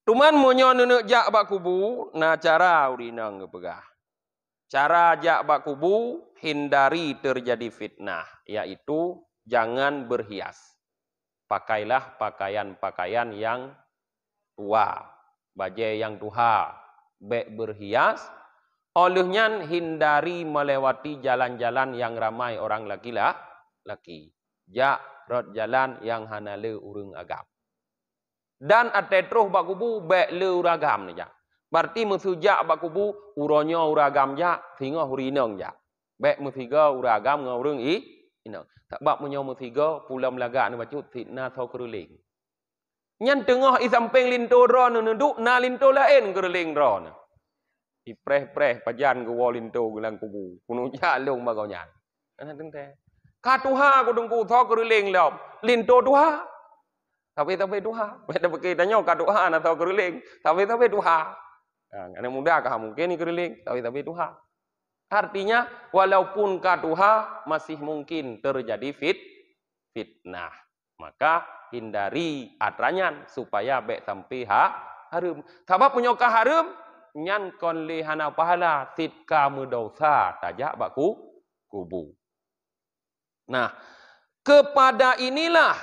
Tuman monyo nenek jak bak kubu, na cara urinang gepegah. Cara jak bak kubu hindari terjadi fitnah, yaitu jangan berhias. Pakailah pakaian-pakaian yang tua, baju yang tuha, baik berhias. Olehnya hindari melewati jalan-jalan yang ramai orang laki-laki. Jak rot jalan yang hanale urang agam. Dan atetruh bak kubu baik le uragam ni jak. Berarti mesujak bak kubu uronyo uragam jak, sehingga urinang jak. Baik mesiga uragam ngau urang inang. Tak bab menyo mesiga pula melaga ni bacut fitnah tau keruling. Nyan tengah i samping linto ron nunduk na linto lain keruling ron. Ipreh-preh pajan ke walinto gelang kubu. Kuno jalung bagau nyan. Ana tente. Ka tuha ku dengku tho keruling lom. Linto tuha. Tapi tuha. Beda pakai tanya ka tuha na tho keruling. Tapi tuha. Ana muda kah mungkin ni keruling. Tapi tuha. Artinya walaupun ka tuha masih mungkin terjadi fitnah. Maka hindari atranyan supaya baik sampai harum. Sebab punya ka harum nyan kon li hana pahala titka mudosa tajak bak kubu. Nah, Kepada inilah,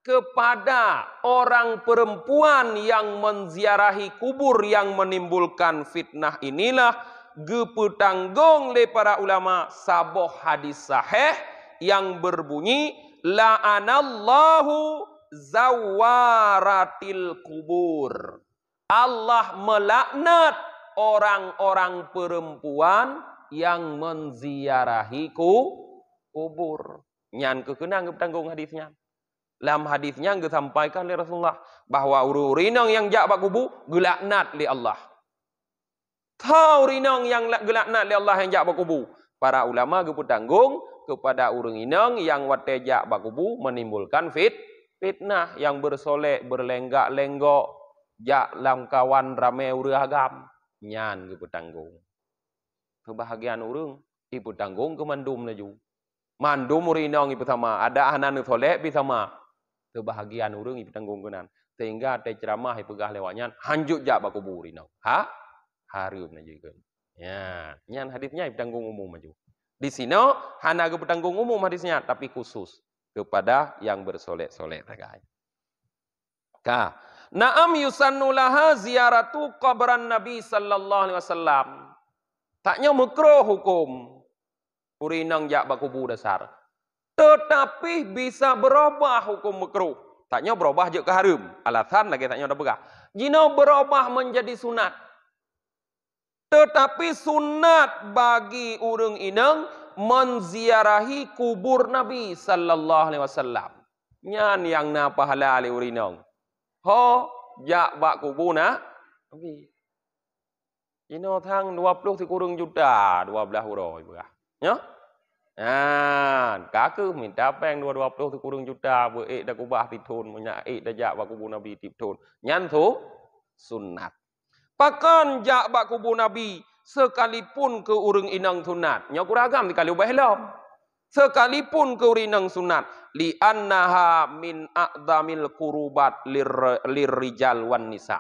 kepada orang perempuan yang menziarahi kubur yang menimbulkan fitnah inilah gepetanggung le para ulama saboh hadis sahih yang berbunyi la'anallahu zawaratil kubur. Allah melaknat orang-orang perempuan yang menziarahi kubur. Nyan kekenang gepetanggung hadisnya. Dalam hadisnya disampaikan oleh Rasulullah bahwa urinang yang jak bak kubu gelaknat li Allah. Tahu urinang yang gelaknat li Allah yang jak bak kubu. Para ulama gepetanggung kepada urinang yang wate jak bak kubu menimbulkan fitnah yang bersolek berlenggak-lenggok jak lam kawan ramai urang agam. Nyan gepetanggung. Kebahagiaan urang ipetanggung ke mandum laju. Mandum urinang ipetama ada anak solek ipetama. Kebahagiaan urang ipetanggung kenan. Sehingga te ceramah ipegah lewatnya hanjuk jak bak kubur urinang. Harum na juga. Ya, nyan hadisnya ipetanggung umum maju. Di sini hana gepetanggung umum hadisnya tapi khusus kepada yang bersolek-solek terkait. Ka, na'am yusannu laha ziyaratu qabran Nabi sallallahu alaihi wasallam. Taknya makruh hukum urinang jak bak kubur dasar. Tetapi bisa berubah hukum makruh. Taknya berubah je ke haram. Alasan lagi taknya dah begah. Jino berubah menjadi sunat. Tetapi sunat bagi urang inang menziarahi kubur Nabi sallallahu alaihi wasallam. Nyan yang na pahala ali urinang. Ho jak bak kubur na Nabi. Jino thang 20 kurang juta 12 euro begah. Ya? Kaku minta peng 20 kurang juta beek dah kubah titun menyak dak jak bak kubur Nabi titun. Nyan tu sunat. Pakan jak bak kubur Nabi sekalipun ke urang inang sunat. Nya kuragam dikali ubah helom. Sekalipun ke urinang sunat li annaha min a'dhamil qurubat lirrijal wan nisa.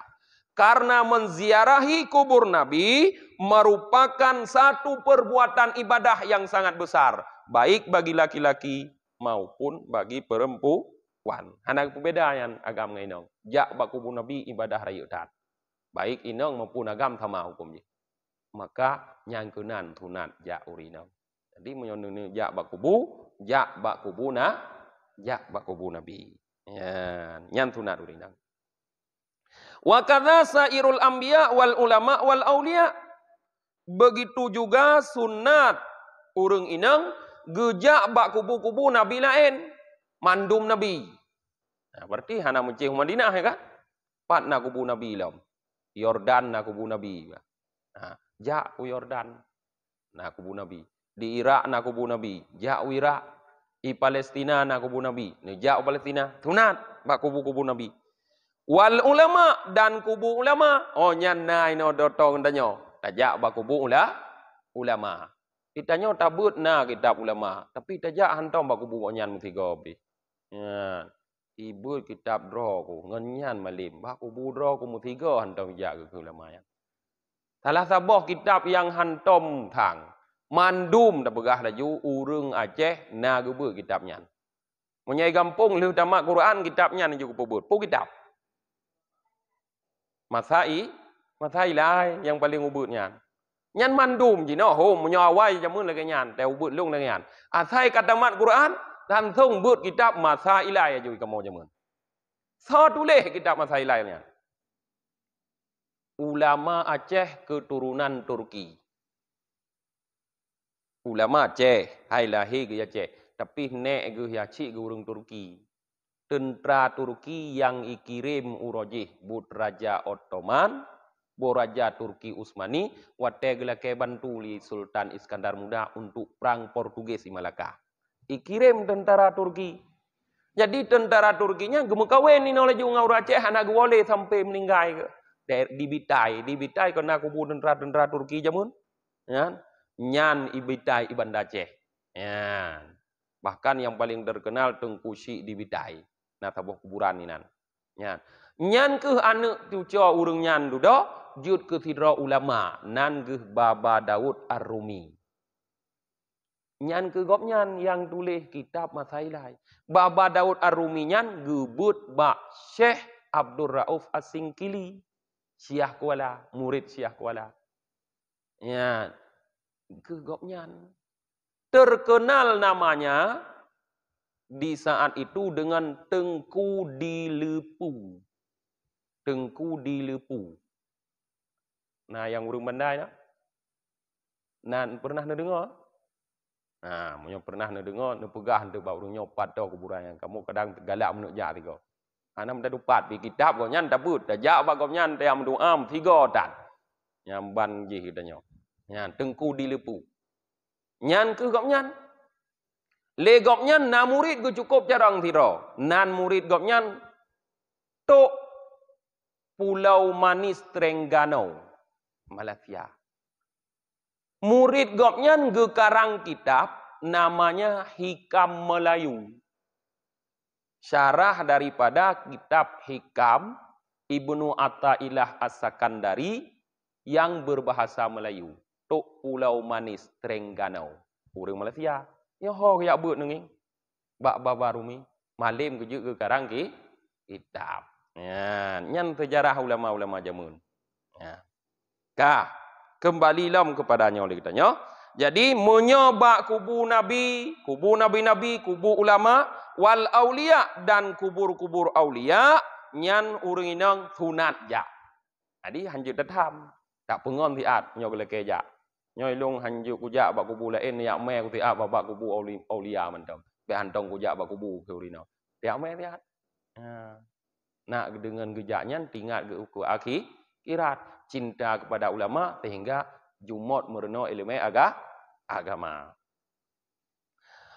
Karena menziarahi kubur Nabi merupakan satu perbuatan ibadah yang sangat besar. Baik bagi laki-laki maupun bagi perempuan. Hana perbedaan agam ngai nong. Jak bak kubur Nabi ibadah raya tat. Baik inong maupun agam sama hukumnya. Maka nyangkenan tunat jak urinang. Jadi menyonong jak bak kubur Nabi. Nyan tunat urinang. Wa kadza sairul anbiya wal ulama wal aulia. Begitu juga sunat urang inang gejak bak kubu-kubu Nabi lain. Mandum Nabi. Nah, berarti hana mencih Madinah ya kan? Pat na kubu Nabi lam. Yordan na kubu Nabi. Nah, jak u Yordan na kubu Nabi. Di Irak na kubu Nabi. Jak u Irak. I Palestina na kubu Nabi. Ni jak u Palestina. Sunat bak kubu-kubu Nabi. Wal ulama dan kubu ulama. Oh nyan na ino dotong danyo. Tajak bak kubu ulama. Kitanya tabut na kitab ulama. Tapi tajak hantam bak kubu nyan mutiga bi. Ya. Ibu kitab draw ku ngenyan malim. Bak kubu draw ku mutiga hantam jak ke ulama yang. Salah sabah kitab yang hantam thang. Mandum dah begah laju urang Aceh na gebe kitabnya. Menyai gampung leh tamat Quran kitabnya ni juga pebut. Pu kitab. Masai lai yang paling ubutnya. Nyan mandum jino hom menyawai jamun lagi nyan, te ubut lung lagi nyan. Asai katamat Quran dan song but kitab Masai lai aja kamu jamun. So tulis kitab Masai lai nya. Ulama Aceh keturunan Turki. Ulama Aceh, hai lahir ke Aceh, tapi nek ke Aceh ke urang Turki. Tentera Turki yang ikirim urojih but Raja Ottoman, bu Raja Turki Utsmani, wate gelake bantu li Sultan Iskandar Muda untuk perang Portugis di Malaka. Ikirim tentara Turki. Jadi tentara Turkinya gemekawen ni oleh ngau Aceh anak wole sampai meninggal ke. Dibitai kena kubu tentara Turki jamun. Ya. Nyan ibitai ibanda Aceh. Ya. Bahkan yang paling terkenal Tengku Syik dibitai. Nah tabuh kuburan ni nan. Nyan ke anak tu cua urang nyan duda jud ke tidra ulama nan ke Baba Daud Ar-Rumi. Nyan ke gop nyan yang tulis kitab Masailai. Baba Daud Ar-Rumi nyan gebut bak Syekh Abdul Rauf As-Singkili. Syekh Kuala, murid Syekh Kuala. Ya, ke gop nyan. Terkenal namanya di saat itu dengan Tengku Dilepu. Tengku Dilepu. Nah, yang urang bandai nak? Nan pernah dengar? Nah, munyo pernah dengar, ne pegah tu bau urang nyopat tau kuburan yang kamu kadang galak menuk jak tiga. Ana menda dupat di kitab go nyan tabut, dah jak ba go nyan te am doam tiga tan. Nyamban ji hidanyo. Nyan Tengku Dilepu. Nyan ke gop nyan. Le gop nyan na murid go cukup jarang tiro. Nan murid gop nyan tok Pulau Manis Terengganu, Malaysia. Murid gop nyan ge karang kitab namanya Hikam Melayu. Syarah daripada kitab Hikam Ibnu Athaillah As-Sakandari yang berbahasa Melayu. Tok Pulau Manis Terengganu. Urang Malaysia. Nyoho yak beut nenging. Bak babarumi. Malim ke ge karang kitab. Ya, nyan sejarah ulama-ulama jamun. Ya. Kah, kembali lam kepadanya oleh kitanya. Jadi menyobak kubu nabi, kubu ulama, wal aulia dan kubur-kubur aulia, nyan urang inang sunat ja. Jadi hanjut datam, tak pengon tiat nyo geleke ja. Nyo ilung hanjut kujak bak kubu lain yak me ku tiat bak kubu aulia mantam. Be antong kujak bak kubu ke urino. Yak me tiat. Ha. Nak dengan gejaknya tinggal ke uku akhirat, cinta kepada ulama sehingga jumot mereno ilmu agama.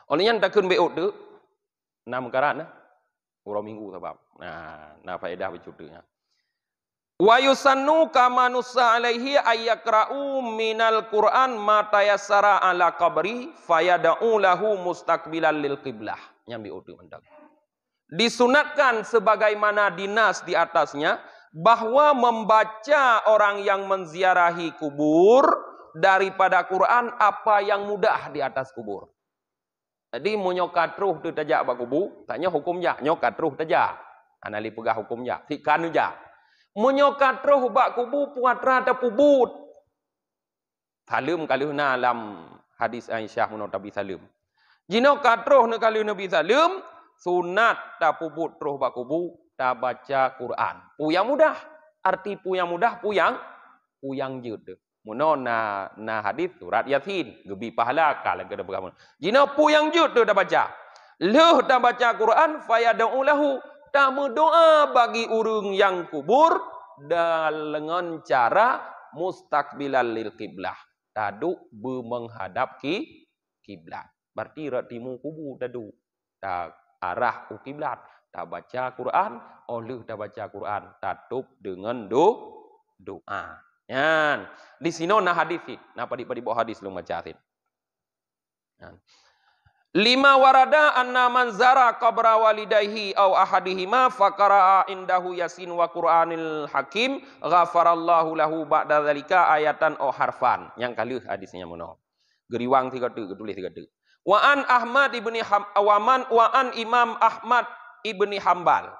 Olehnya takun beut tu 6 karat nah. Urang minggu sebab. Nah faedah bercudenya. Wa yusannu kama nussa alaihi ayakra'u minal Qur'an ma tayassara ala qabri fayad'u lahu mustaqbilan lil qiblah. Nyambi utu mendak. Disunatkan sebagaimana dinas di atasnya bahwa membaca orang yang menziarahi kubur daripada Quran apa yang mudah di atas kubur. Jadi munyokat ruh tu tajak bak kubur, tanya hukumnya nyokat ruh tajak. Anali pegah hukumnya, sikan ja. Munyokat ruh bak kubur puatra ta pubut. Salim kalihna dalam hadis Aisyah mun Nabi salim. Jino katruh ne kali Nabi salim sunat ta pubut roh bak kubu ta baca Quran. Pu yang mudah. Arti pu yang mudah pu yang jeut. Muno na hadis surat Yasin gebi pahala kala gede begamun. Jina pu yang jeut tu dah baca. Leuh ta baca Quran fayad'u lahu ta berdoa bagi urang yang kubur dengan cara mustaqbilal lil qiblah. Taduk menghadap kiblat. Berarti ratimu kubur tadu. Ta arah ke kiblat. Ta baca Quran, oleh ta baca Quran, tatup dengan doa. Yan. Di sini nah hadis it. Nah padi-padi bawa hadis lu baca it. Lima warada anna man zara qabra walidayhi aw ahadihima faqara'a indahu yasin wa Qur'anil hakim ghafarallahu lahu ba'da dzalika ayatan aw harfan. Yang kali hadisnya mono. Geriwang 3 tulis 3. Wa an Ahmad ibni Awaman wa an Imam Ahmad ibni Hambal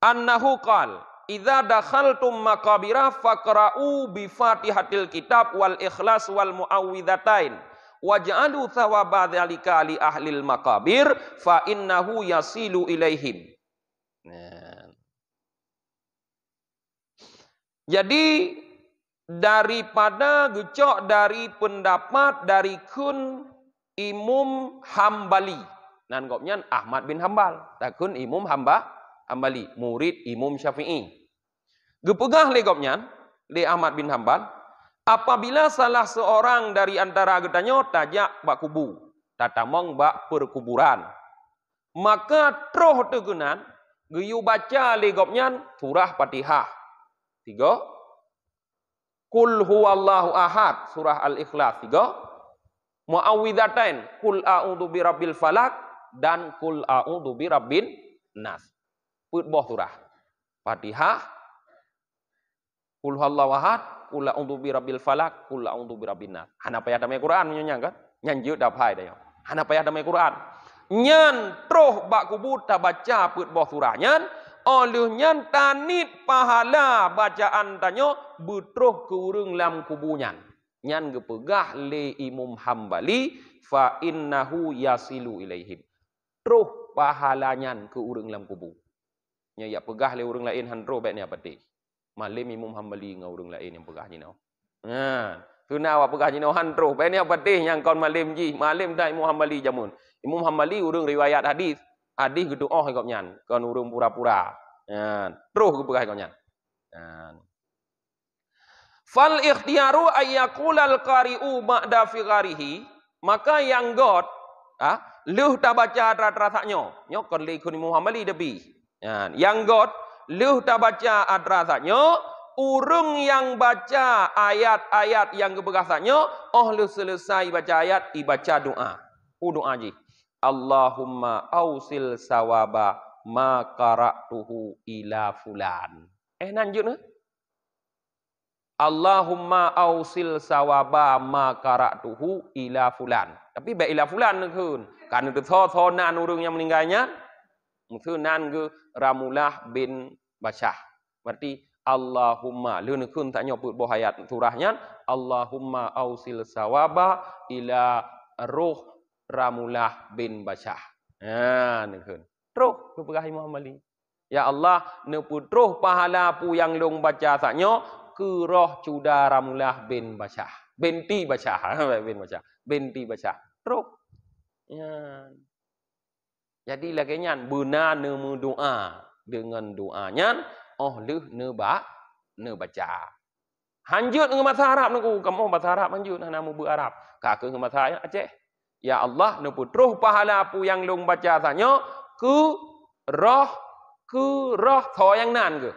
annahu qala idza dakhaltum maqabira faqra'u bi Fatihatil kitab wal ikhlas wal muawwidzatain waj'alu thawaba dzalika li ahlil maqabir fa innahu yasilu ilaihim. Nah. Jadi daripada gecok dari pendapat dari kun Imam Hambali. Nan gopnya Ahmad bin Hambal. Takun Imam Hambali, murid Imam Syafi'i. Gepegah le gopnya le Ahmad bin Hambal. Apabila salah seorang dari antara getanya tajak bak kubu, tatamong bak perkuburan, maka troh tegunan geyu baca legopnya surah Fatihah 3, Qul huwallahu ahad surah Al-Ikhlas 3, Muawwidzatain Qul a'udzu birabbil falaq dan Qul a'udzu birabbin nas. Put boh surah Fatihah, Qul huwallahu ahad, Qul a'udzu birabbil falaq, Qul a'udzu birabbin nas. Hana payah tamai Quran nyonya kan? Nyan je dapai dah. Hana payah damai Quran. Nyan troh bak kubur ta baca put boh surah nyan. Oleh nyan tanit pahala bacaan tanyo betroh ke urang lam kubur nyan. Nyan gepegah le Imam Hambali fa innahu yasilu ilaihim. Troh pahala nyan ke urang lam kubur. Nya ya pegah le urang lain han troh baik ni apa teh. Malim Imam Hambali ngau urang lain yang pegah ni nau. Tuna awak pegah ni nau han troh baik ni apa teh yang kon malim ji. Malim dah Imam Hambali jamun. Imam Hambali urang riwayat hadis. Hadis gedoah ikut nyan. Kon urang pura-pura. Terus ke pegah ikut nyan. Fal ikhtiyaru ayyaqulal qari'u ba'da figharihi. Maka yang God, leuh ta baca adrat-rataknya. Nyo kon le kun Imam Hambali debi. Yang God, leuh ta baca adrat-rataknya. Urang yang baca ayat-ayat yang kebegasannya, lu selesai baca ayat, ibaca doa. Doa ji. Allahumma ausil sawaba ma qara'tuhu ila fulan. Lanjut ne? Allahumma ausil sawaba ma qara'tuhu ila fulan. Tapi baik ila fulan kun. Kan itu thonan urang yang meninggalnya. Itu nan ke Ramulah bin Basyah. Berarti Allahumma lu kun tak nyoput boh ayat surahnya. Allahumma ausil sawaba ila ruh Ramulah bin Basyah. Nikun. Terus ke pegah Imam Hambali. Ya Allah, ne putruh pahala pu yang long baca saknyo ke roh cuda Ramulah bin Basyah. Binti Basyah, bin Basyah. Binti Basyah. Terus. Jadi lagi nyan benar ne doa dengan doanya leuh ne baca. Hanjut dengan bahasa Arab nunggu kamu bahasa Arab hanjut nama bu Arab. Ka ke bahasa Aceh. Ya Allah, ne putruh pahala pu yang long baca sanyo ke roh tho yang nan ke.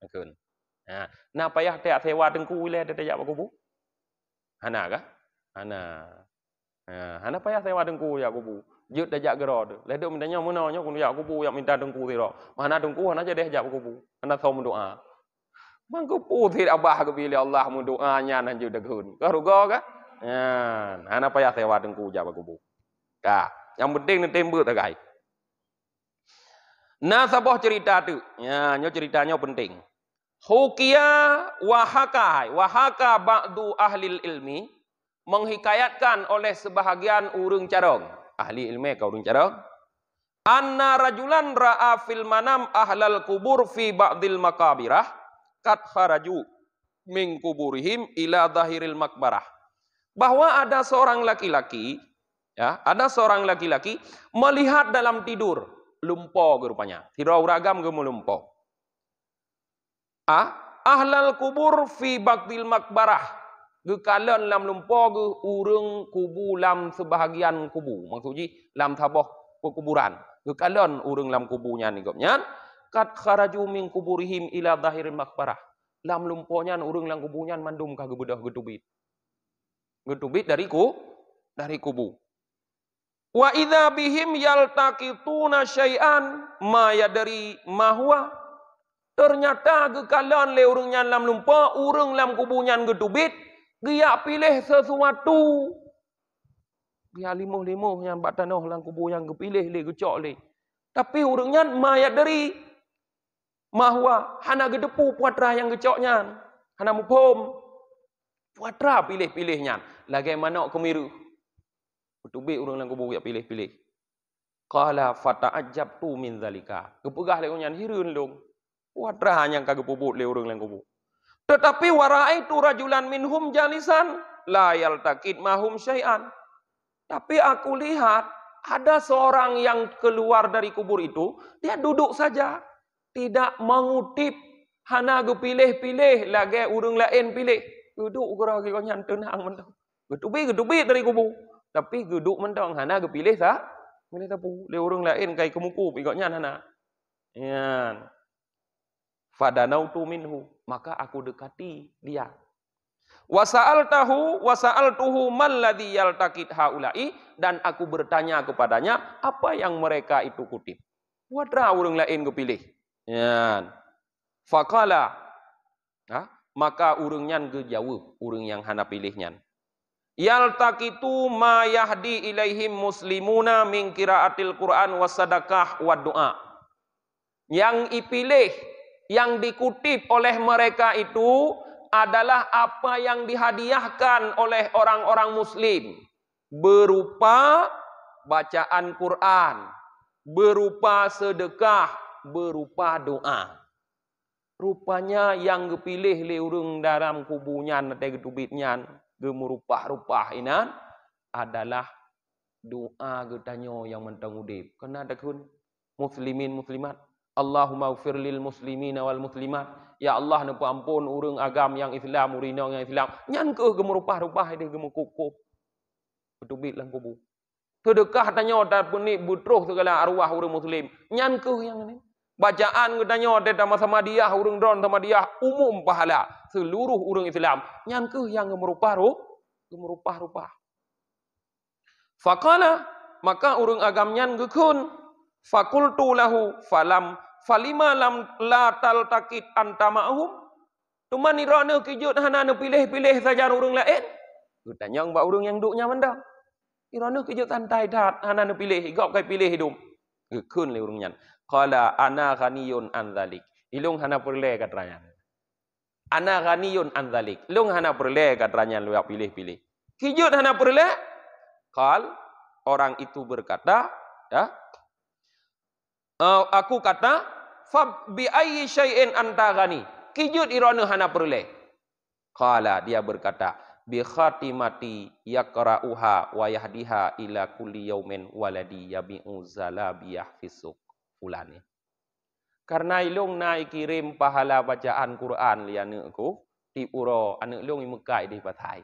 Nakun. Na payah tak sewa dengku wilayah dia tak kubu. Hana kah? Hana. Hana payah sewa dengku ya kubu. Jut dajak gero. Le duk mintanya munanya kun ya kubu yang minta dengku tiro. Mana dengku hana je deh jak kubu. Hana tho mendoa. Mangku putih abah ke pilih Allah mu doanya nan jut dekun. Karugo kah? Hana payah sewa dengku jawab kubu. Yang penting ni tembak tak guys. Nah sabah cerita tu. Nyo ceritanya penting. Hukia wahaka ba'du ahlil ilmi menghikayatkan oleh sebahagian urang carong. Ahli ilmu ka urang carong. Anna rajulan ra'a fil manam ahlal kubur fi ba'dil makabirah kat kharaju min kuburihim ila zahiril makbarah. Bahwa ada seorang laki-laki, melihat dalam tidur, lumpo rupanya. Tirau ragam ge melumpo. Ahlal kubur fi baqdil makbarah. Ge kalan lam lumpo ge urang kubu lam sebahagian kubu. Maksudnya lam tabah kuburan. Ge kalan urang lam kubunya ni gopnya. Kat kharaju min kuburihim ila zahiril makbarah. Lam lumponya urang lam kubunya mandum ka ge bedah getubit. Getubit dari kubu. Wa idza bihim yaltaqituna syai'an ma yadri ma huwa. Ternyata gekalan le urang nyan lam lumpa, urang lam kubu nyan getubit, dia pilih sesuatu. Dia limuh-limuh yang bat tanah lam kubu yang gepilih le gecok le. Tapi urang nyan ma yadri ma huwa, hana gedepu puatra yang gecok nyan. Hana mupom. Puatra pilih-pilihnya. Lagi mana kemiru. Betubik orang yang kubu yang pilih-pilih. Qala fata'ajabtu min zalika. Kepegah le nyan hirun dong. Puatra yang kagak puput le orang yang kubu. Tetapi waraitu rajulan minhum jalisan la yaltaqit mahum syai'an. Tapi aku lihat ada seorang yang keluar dari kubur itu, dia duduk saja, tidak mengutip, hana gepilih-pilih lagi urang lain pilih. Duduk gerah kau nyan tenang mentang. Gedubit dari kubu. Tapi geduk mentang hana gepilih tak? Pilih tapu. Le orang lain kai kemuku ikut nyan hana. Yan. Fadanautu minhu, maka aku dekati dia. Wasa'altuhu man ladzi yaltaqit haula'i, dan aku bertanya kepadanya apa yang mereka itu kutip. Wadra orang lain gepilih. Yan. Faqala, maka urang nyan ge jawab, urang yang hana pilih nyan. Yaltaqitu ma yahdi ilaihim muslimuna min qiraatil Qur'an was sadaqah wad du'a. Yang dipilih, yang dikutip oleh mereka itu adalah apa yang dihadiahkan oleh orang-orang muslim berupa bacaan Quran, berupa sedekah, berupa doa. Rupanya yang dipilih le urang dalam kubunya nate gedubitnya gemurupah-rupah inan adalah doa getanyo yang mentang udip. Kena dakun muslimin muslimat. Allahumma ghfir lil muslimina wal muslimat. Ya Allah napa ampun urang agam yang Islam, urino yang Islam. Nyan ke gemurupah-rupah dia gemukukup. Gedubit lang kubu. Sedekah tanyo dan puni butruh segala arwah urang muslim. Nyan ke yang ini. Bacaan katanya ada sama-sama dia, urang dron sama dia, umum pahala. Seluruh urang Islam. Nyan ke yang gemurupah-rupah. Faqala, maka urang agam nyan gekun. Fakultu lahu falima lam la taltaqit anta ma'hum. Tuman irana kijut hana pilih-pilih saja urang lain. Katanya mbak urang yang duknya mendang. Irana kijut santai dat hana pilih, igap kai pilih hidup. Gekun le urang nyan. Qala ana ghaniyun an dzalik. Ilung hana perle katanya. Ana ghaniyun an dzalik. Ilung hana perle katanya lu pilih-pilih. Kijut hana perle. Qal orang itu berkata, ya. Aku kata, fa bi ayyi syai'in anta ghani. Kijut irana hana perle. Qala dia berkata, bi khatimati yaqra'uha wa yahdiha ila kulli yaumin waladi yabi'u zalabiyah fisuk. Ulane. Karena ilung naik kirim pahala bacaan Quran liane aku di uro ane ilung imekai di patai.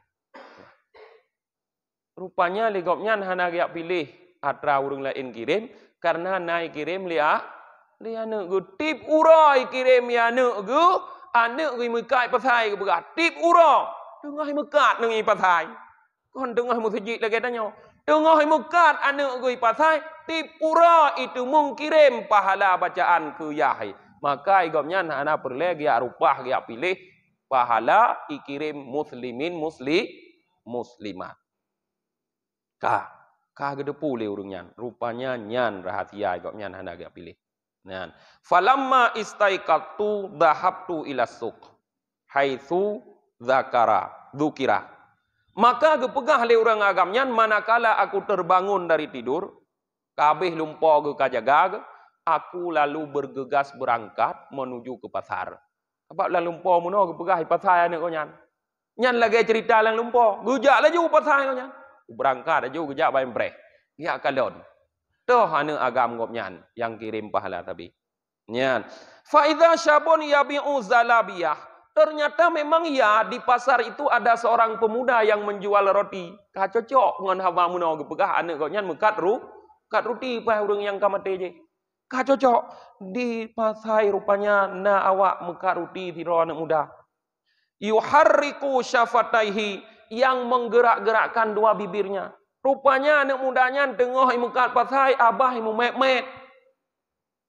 Rupanya ligopnya hana giak pilih atra urang lain kirim karena naik kirim liane aku tip uro kirim liane aku ane imekai patai ke berat tip uro tengah imekat nengi patai. Kon tengah musjid lagi tanya. Tengah imekat ane aku patai tipura itu mengkirim pahala bacaan ke Yahya. Maka igomnya anak perle dia rupah dia pilih pahala ikirim muslimin muslimat. Kah gedepu le urungnya. Rupanya nyan rahasia igomnya anak dia pilih. Nyan. Falamma istaiqatu dhahabtu ila suq haitsu dzukira. Maka gepegah le urang agamnya manakala aku terbangun dari tidur kabeh lumpo ke kajaga, aku lalu bergegas berangkat menuju ke pasar. Apa lah lumpo muno ke pegah pasar ni kau nyan. Nyan lagi cerita lang lumpo, gujak laju pasar kau nyan. Berangkat laju gujak bayi breh. Ya kalon. Toh ane agam ngop nyan yang kirim pahala tapi. Nyan. Fa idza syabun yabi'u zalabiyah. Ternyata memang ya di pasar itu ada seorang pemuda yang menjual roti. Ka cocok ngan hawa muno ke pegah ane kau nyan mekat kat roti pai urang yang kamate je. Ka cocok di pasai rupanya na awak mekat roti tiro anak muda. Yuharriku syafataihi yang menggerak-gerakkan dua bibirnya. Rupanya anak mudanya tengah mekat pasai abah mu met-met.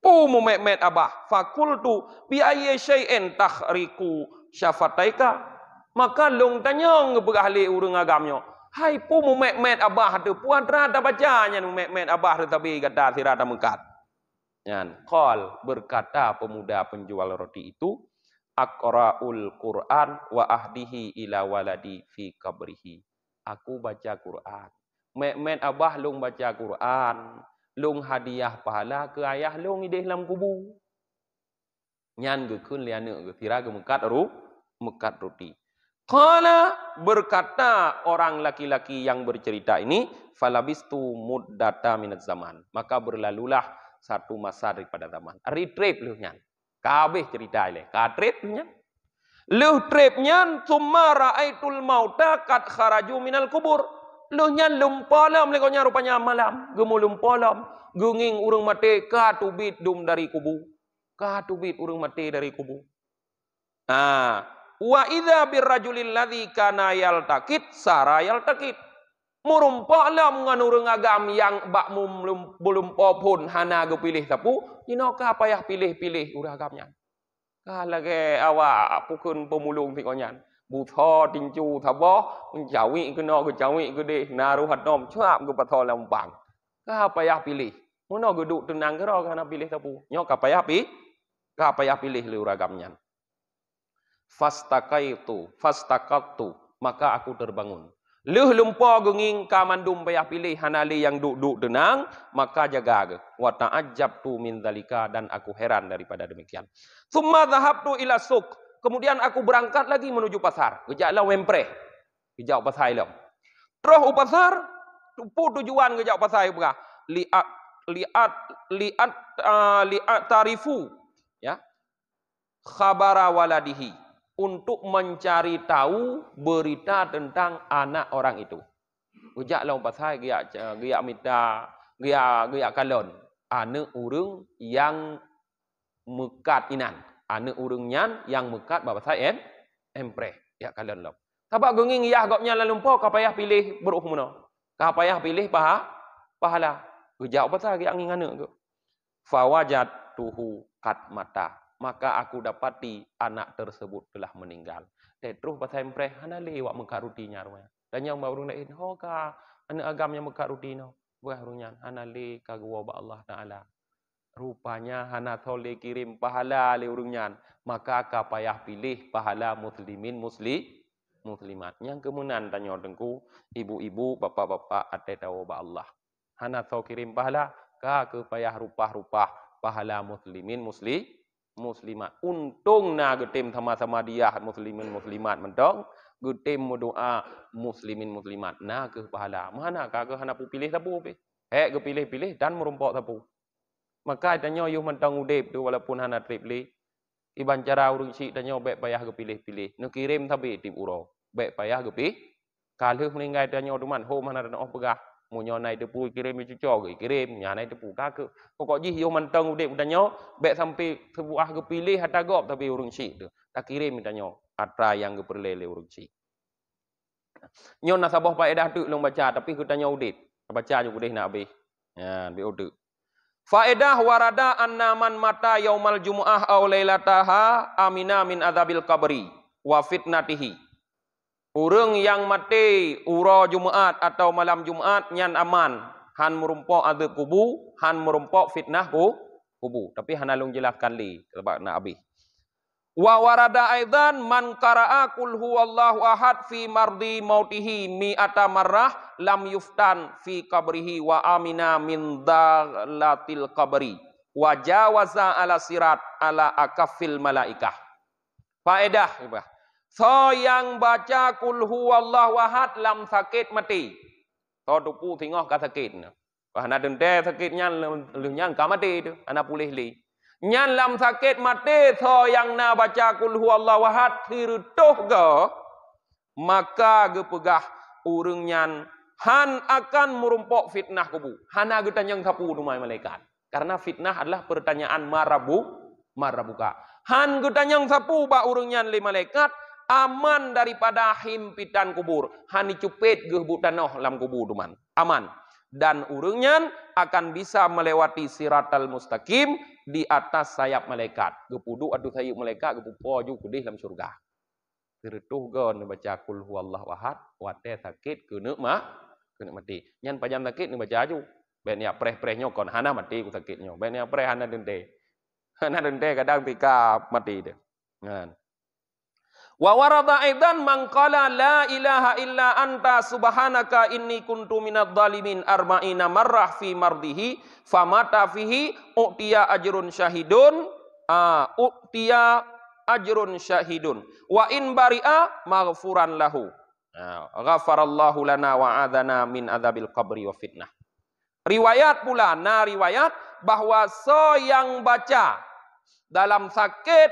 Mu met-met abah. Fakultu bi ayyi syai'in tahriku syafataika. Maka long tanya ngepegah le urang agamnya. Hai pu mu met abah tu puan rada bacanya mu met abah tu tapi kata sirada mengkat. Yan qal berkata pemuda penjual roti itu aqraul Quran wa ahdihi ila waladi fi qabrihi. Aku baca Quran. Met abah long baca Quran, long hadiah pahala ke ayah long di dalam kubur. Nyan gekeun liane ge sirada mengkat roti. Qala berkata orang laki-laki yang bercerita ini, falabistu muddata minaz zaman. Maka berlalulah satu masa daripada zaman. Retrip luhnya. Kabeh cerita ile. Ka trip luhnya. Luh tripnya summa raaitul mauta qad kharaju minal kubur. Luhnya lumpalam lekonya rupanya malam. Gemu lumpalam. Gunging urang mati ka tubit dum dari kubur. Ka tubit urang mati dari kubur. Wa idza birrajulil ladzi kana yaltaqit sara yaltaqit. Murumpalam ngan urang agam yang bak belum popun hana ge pilih tapu, ino ka payah pilih-pilih urang agamnya. Ka lage awak pukun pemulung ti konyan. Butho tinju thabo mencawi ke cawi ke deh naruh hatom cuap ke patho lambang. Ka payah pilih. Mono geduk tenang ke kana pilih tapu. Nyo ka payah pilih le uragamnya. Fastakaktu, maka aku terbangun. Leuh lumpa genging kamandum payah pilih hanali yang duk tenang, maka jaga ke. Wa ta'ajjabtu min dzalika, dan aku heran daripada demikian. Tsumma dhahabtu ila suq. Kemudian aku berangkat lagi menuju pasar. Gejaklah wempreh. Gejak pasar ilam. Terus pasar, tujuan gejak pasar berah. Liat tarifu, ya. Khabara waladihi, untuk mencari tahu berita tentang anak orang itu. Ujak lawan pasal dia minta dia kalon anak urang yang mekat inan, anak urangnya yang mekat bapa saya empreh dia kalon law. Sebab genging ya gopnya lalu po ka payah pilih beruh muno. Ka payah pilih pahala. Ujak pasal dia angin anak ke. Fawajatuhu kat mata. Maka aku dapati anak tersebut telah meninggal. Terus pasal empreh hanali wak mekarutinya rumah. Dan yang baru lain, ka anak agamnya mekarutino. Buah runyan hanali kagwa ba Allah Taala. Rupanya hana tole kirim pahala le urunyan. Maka ka payah pilih pahala muslimat. Yang kemudian tanya dengku, ibu-ibu, bapak-bapak ate tahu ba Allah. Hana tole kirim pahala ka ke payah rupah-rupah pahala muslimat. Untung na getim sama-sama dia muslimat mendong, getim doa muslimat na ke pahala. Mana ka ke hana pu pilih tapu pe. Ke pilih-pilih dan merumpok tapu. Maka tanya yuh mentang udip tu walaupun hana tripli. Iban cara urung si tanya baik payah ke pilih-pilih. Nu kirim tapi tip uro. Baik payah ke pilih. Kalau meninggal tanya duman ho mana ada oh pegah. Munyo nai tepu kirim cuco ke kirim nya nai tepu ka ke. Pokok ji yo mentang udip tanya baik sampai sebuah ke pilih hata gop tapi urung si tu. Tak kirim tanya atra yang ke perlele urung si. Nyon nasabah faedah tu long baca tapi ku tanya udip. Baca juga deh nak habis. Ya, bi udip. Faedah warada annaman mata yaumal jumu'ah aw lailataha amina min adzabil qabri wa fitnatihi. Urang yang mati ura Jumaat atau malam Jumaat nyan aman, han merumpok azab kubu, han merumpok fitnah kubu. Tapi han alung jelaskan li sebab nak habis. Wa warada aidan man qara'a qul huwallahu ahad fi mardi mautihi mi'ata marrah lam yuftan fi qabrihi wa amina min dalatil qabri wa jawaza ala sirat ala akafil malaikah. Faedah so yang baca qul huwallahu ahad lam sakit mati. So tupu tengok ka sakit. Hana dente sakitnya leunya ka mati tu, ana pulih li. Nyan lam sakit mati so yang na baca qul huwallahu ahad hirutuh go, maka ge pegah urang nyan han akan merumpok fitnah kubu. Hana ge tanyang sapu dumai malaikat. Karena fitnah adalah pertanyaan marabuka. Han ge tanyang sapu ba urang nyan li malaikat aman daripada himpitan kubur. Han dicupit ge bu tanah lam kubur duman. Aman. Dan urangnya akan bisa melewati siratal mustaqim di atas sayap malaikat. Gepudu adu sayap malaikat gepupo ju kudih dalam surga. Tertuh gon baca qul huwallahu ahad wate sakit kena mati. Nyan pajam sakit ni baca ju. Ben ya preh-preh nyokon hana mati ku sakit nyo. Ben ya preh hana dente. Hana dente kadang tika mati dia. Ngan. Wa warada aidan man qala la ilaha illa anta subhanaka inni kuntu minadh dhalimin arba'ina marrah fi mardihi famata fihi utiya ajrun syahidun wa in bari'a maghfuran lahu. Ghafarallahu lana wa adana min adzabil qabri wa fitnah. Riwayat pula riwayat bahwa so yang baca dalam sakit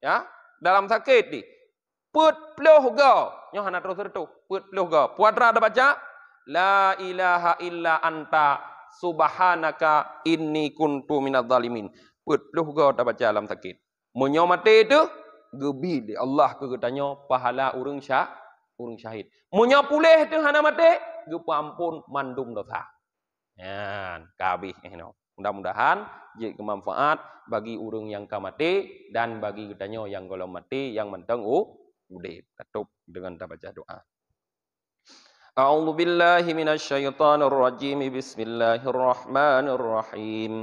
ya dalam sakit di put puluh go nyo hana terus put puluh go puatra ada baca la ilaha illa anta subhanaka inni kuntu minadh dhalimin put puluh go ada baca dalam sakit munyo mati itu gebi di Allah ke tanya pahala urang syahid munyo pulih tu hana mati ge ampun mandum dosa yan kabih no. Mudah-mudahan jadi kemanfaat bagi urang yang kamati dan bagi kitanya yang golong mati yang menteng Udah tutup dengan baca doa. أعوذ بالله من الشيطان الرجيم بسم الله الرحمن الرحيم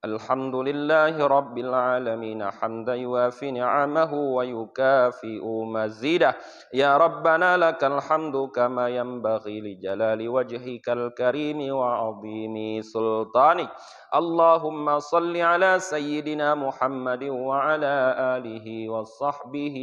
الحمد لله رب العالمين حمدا يوافي نعمه ويكافئ مزيده يا ربنا لك الحمد كما ينبغي لجلال وجهك الكريم وعظيم سلطانك اللهم صل على سيدنا محمد وعلى آله وصحبه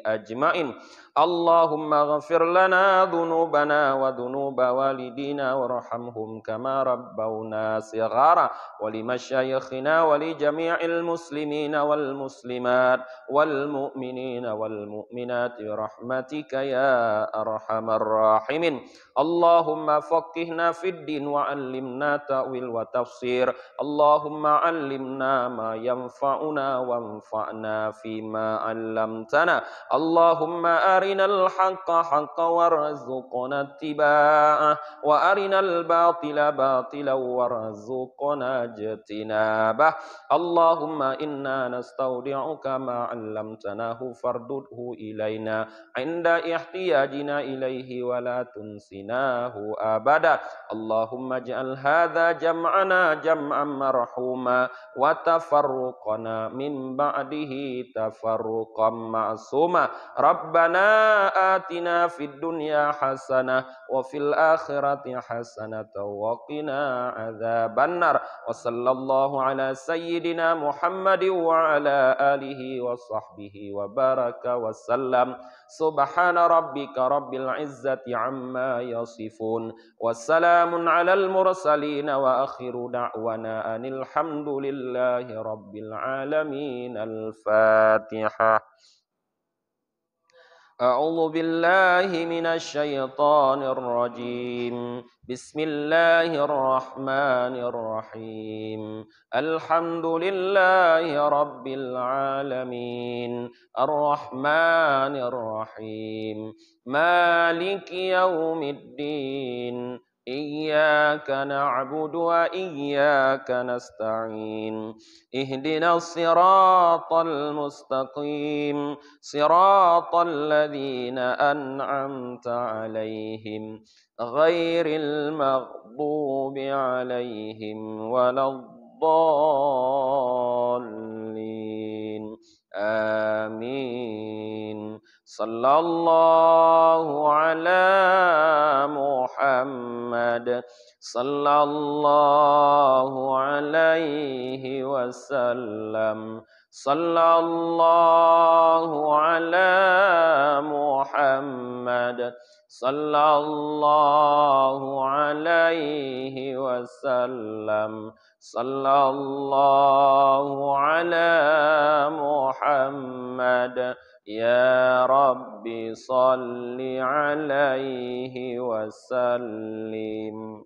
أجمعين اللهم اغفر لنا ذنوبنا وذنوب والدينا وارحمهم كما ربونا صغارا ولمشايخنا ولجميع المسلمين والمسلمات والمؤمنين والمؤمنات برحمتك يا أرحم الراحمين اللهم فقهنا في الدين وعلمنا تأويل وتفسير اللهم علمنا ما ينفعنا وانفعنا فيما علمتنا اللهم أرنا الحق حقا وارزقنا اتباعه وأرنا الباطل باطلا وارزقنا اجتنابه اللهم إنا نستودعك ما علمتناه فاردده إلينا عند احتياجنا إليه ولا تنسناه أبدا اللهم اجعل هذا جمعنا جمعا مرحوما وتفرقنا من بعده تفرقا معصوما ربنا آتنا في الدنيا حسنة وفي الآخرة حسنة وقنا عذاب النار وصلى الله على سيدنا محمد وعلى آله وصحبه وبارك وسلم سبحان ربك رب العزة عما يصفون والسلام على المرسلين وآخر دعوانا أن الحمد لله رب العالمين الفاتحة أعوذ بالله من الشيطان الرجيم بسم الله الرحمن الرحيم الحمد لله رب العالمين الرحمن الرحيم مالك يوم الدين إياك نعبد وإياك نستعين اهدنا الصراط المستقيم صراط الذين أنعمت عليهم غير المغضوب عليهم ولا الضالين آمين صلى الله على محمد صلى الله عليه وسلم صلى الله على محمد صلى الله عليه وسلم صلى الله على محمد يا رب صل عليه وسلم